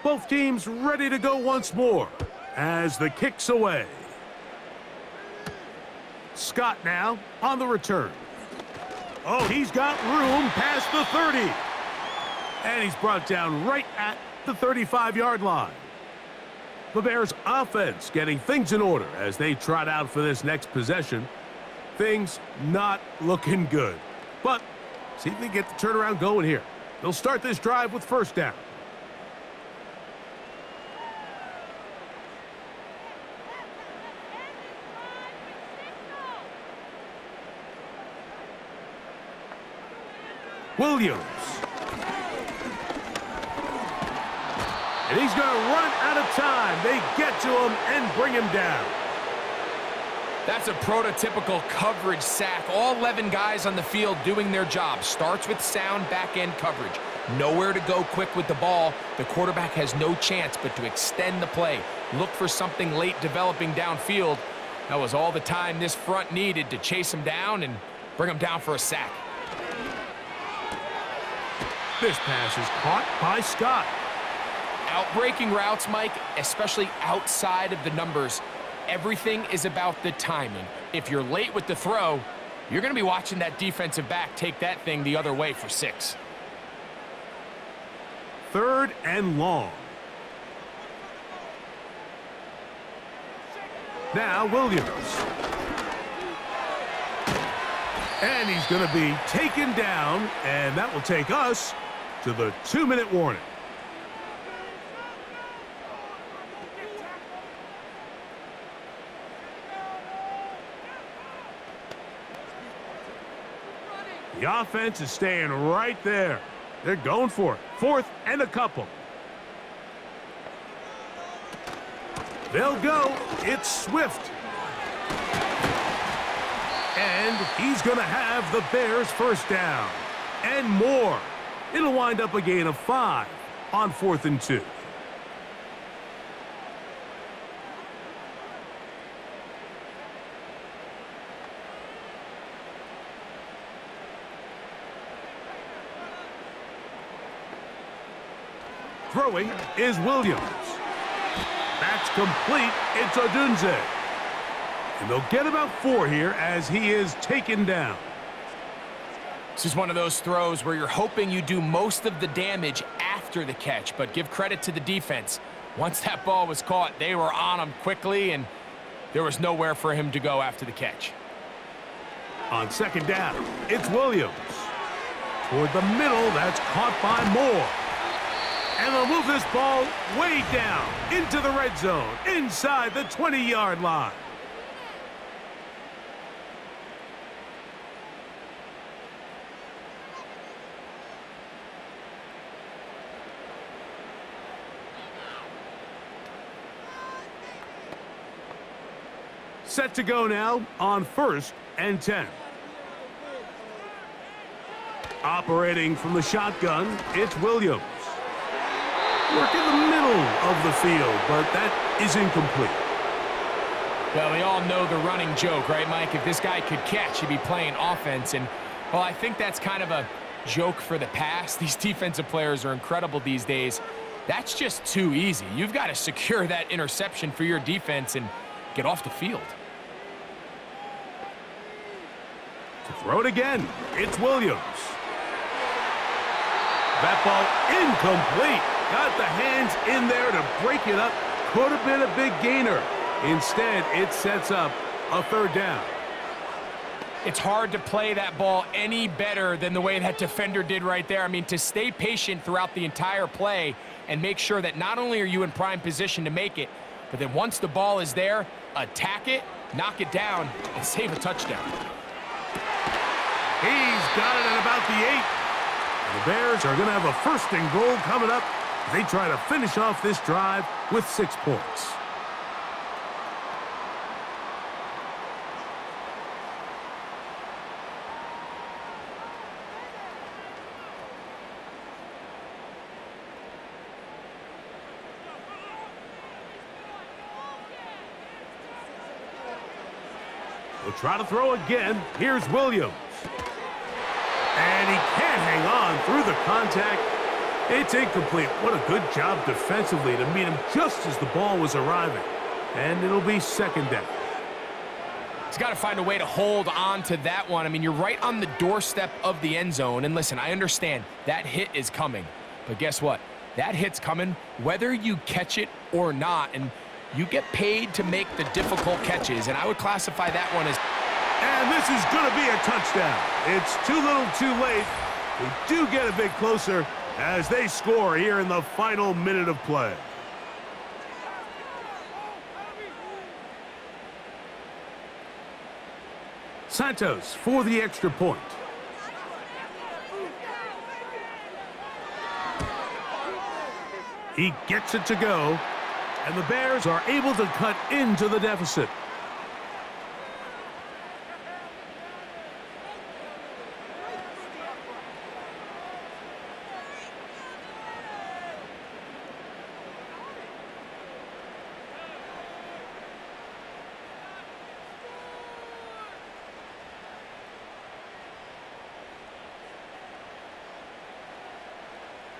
Both teams ready to go once more as the kick's away. Scott now on the return. Oh, he's got room past the 30. And he's brought down right at the 35-yard line. The Bears offense getting things in order as they trot out for this next possession. Things not looking good. But see if they get the turnaround going here. They'll start this drive with first down. Williams. And he's going to run out of time. They get to him and bring him down. That's a prototypical coverage sack. All 11 guys on the field doing their job. Starts with sound back-end coverage. Nowhere to go quick with the ball. The quarterback has no chance but to extend the play. Look for something late developing downfield. That was all the time this front needed to chase him down and bring him down for a sack. This pass is caught by Scott. Outbreaking routes, Mike, especially outside of the numbers, everything is about the timing. If you're late with the throw, you're going to be watching that defensive back take that thing the other way for 6. 3rd and long. Now Williams. And he's going to be taken down, and that will take us to the 2-minute warning. The offense is staying right there. They're going for it. 4th and a couple. They'll go. It's Swift. And he's going to have the Bears first down. And more. It'll wind up a gain of 5 on 4th and 2. Throwing is Williams. That's complete. It's Odunze. And they'll get about 4 here as he is taken down. This is one of those throws where you're hoping you do most of the damage after the catch, but give credit to the defense. Once that ball was caught, they were on him quickly, and there was nowhere for him to go after the catch. On 2nd down, it's Williams. Toward the middle, that's caught by Moore. And they'll move this ball way down into the red zone, inside the 20-yard line. Set to go now on 1st and 10. Operating from the shotgun, it's Williams. Work in the middle of the field, but that is incomplete. Well, we all know the running joke, right, Mike? If this guy could catch, he'd be playing offense. And, well, I think that's kind of a joke for the past. These defensive players are incredible these days. That's just too easy. You've got to secure that interception for your defense and get off the field. To throw it again, it's Williams. That ball incomplete. Got the hands in there to break it up. Could have been a big gainer. Instead, it sets up a 3rd down. It's hard to play that ball any better than the way that defender did right there. I mean, to stay patient throughout the entire play and make sure that not only are you in prime position to make it, but then once the ball is there, attack it, knock it down, and save a touchdown. He's got it at about the 8. And the Bears are going to have a 1st and goal coming up. They try to finish off this drive with 6 points. They'll try to throw again. Here's Williams. And he can't hang on through the contact. It's incomplete. What a good job defensively to meet him just as the ball was arriving. And it'll be second down. He's got to find a way to hold on to that one. I mean, you're right on the doorstep of the end zone. And listen, I understand that hit is coming. But guess what? That hit's coming whether you catch it or not. And you get paid to make the difficult catches. And I would classify that one as... And this is going to be a touchdown. It's too little too late. We do get a bit closer as they score here in the final minute of play. Santos for the extra point. He gets it to go, and the Bears are able to cut into the deficit.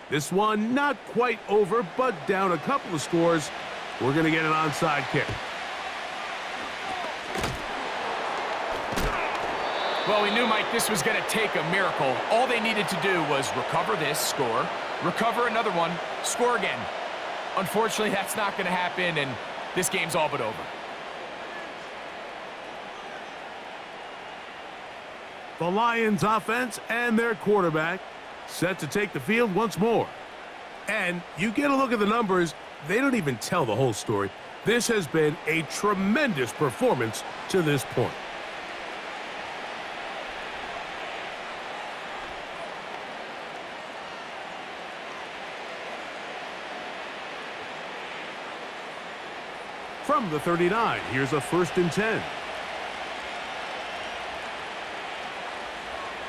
This one not quite over, but down a couple of scores. We're going to get an onside kick. Well, we knew, Mike, this was going to take a miracle. All they needed to do was recover this, score, recover another one, score again. Unfortunately, that's not going to happen, and this game's all but over. The Lions offense and their quarterback set to take the field once more. And you get a look at the numbers, they don't even tell the whole story. This has been a tremendous performance to this point. From the 39, here's a 1st and 10.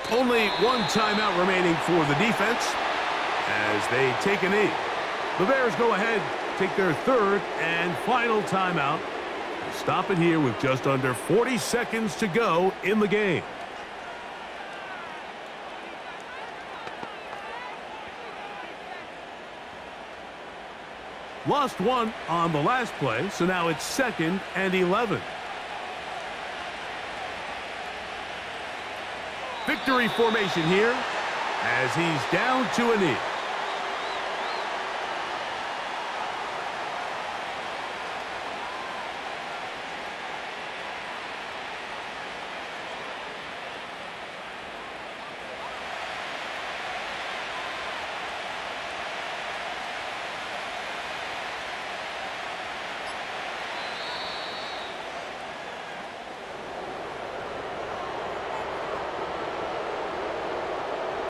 Only one timeout remaining for the defense as they take a knee. The Bears go ahead, take their 3rd and final timeout. They stop it here with just under 40 seconds to go in the game. Lost one on the last play, so now it's 2nd and 11. Victory formation here as he's down to a knee.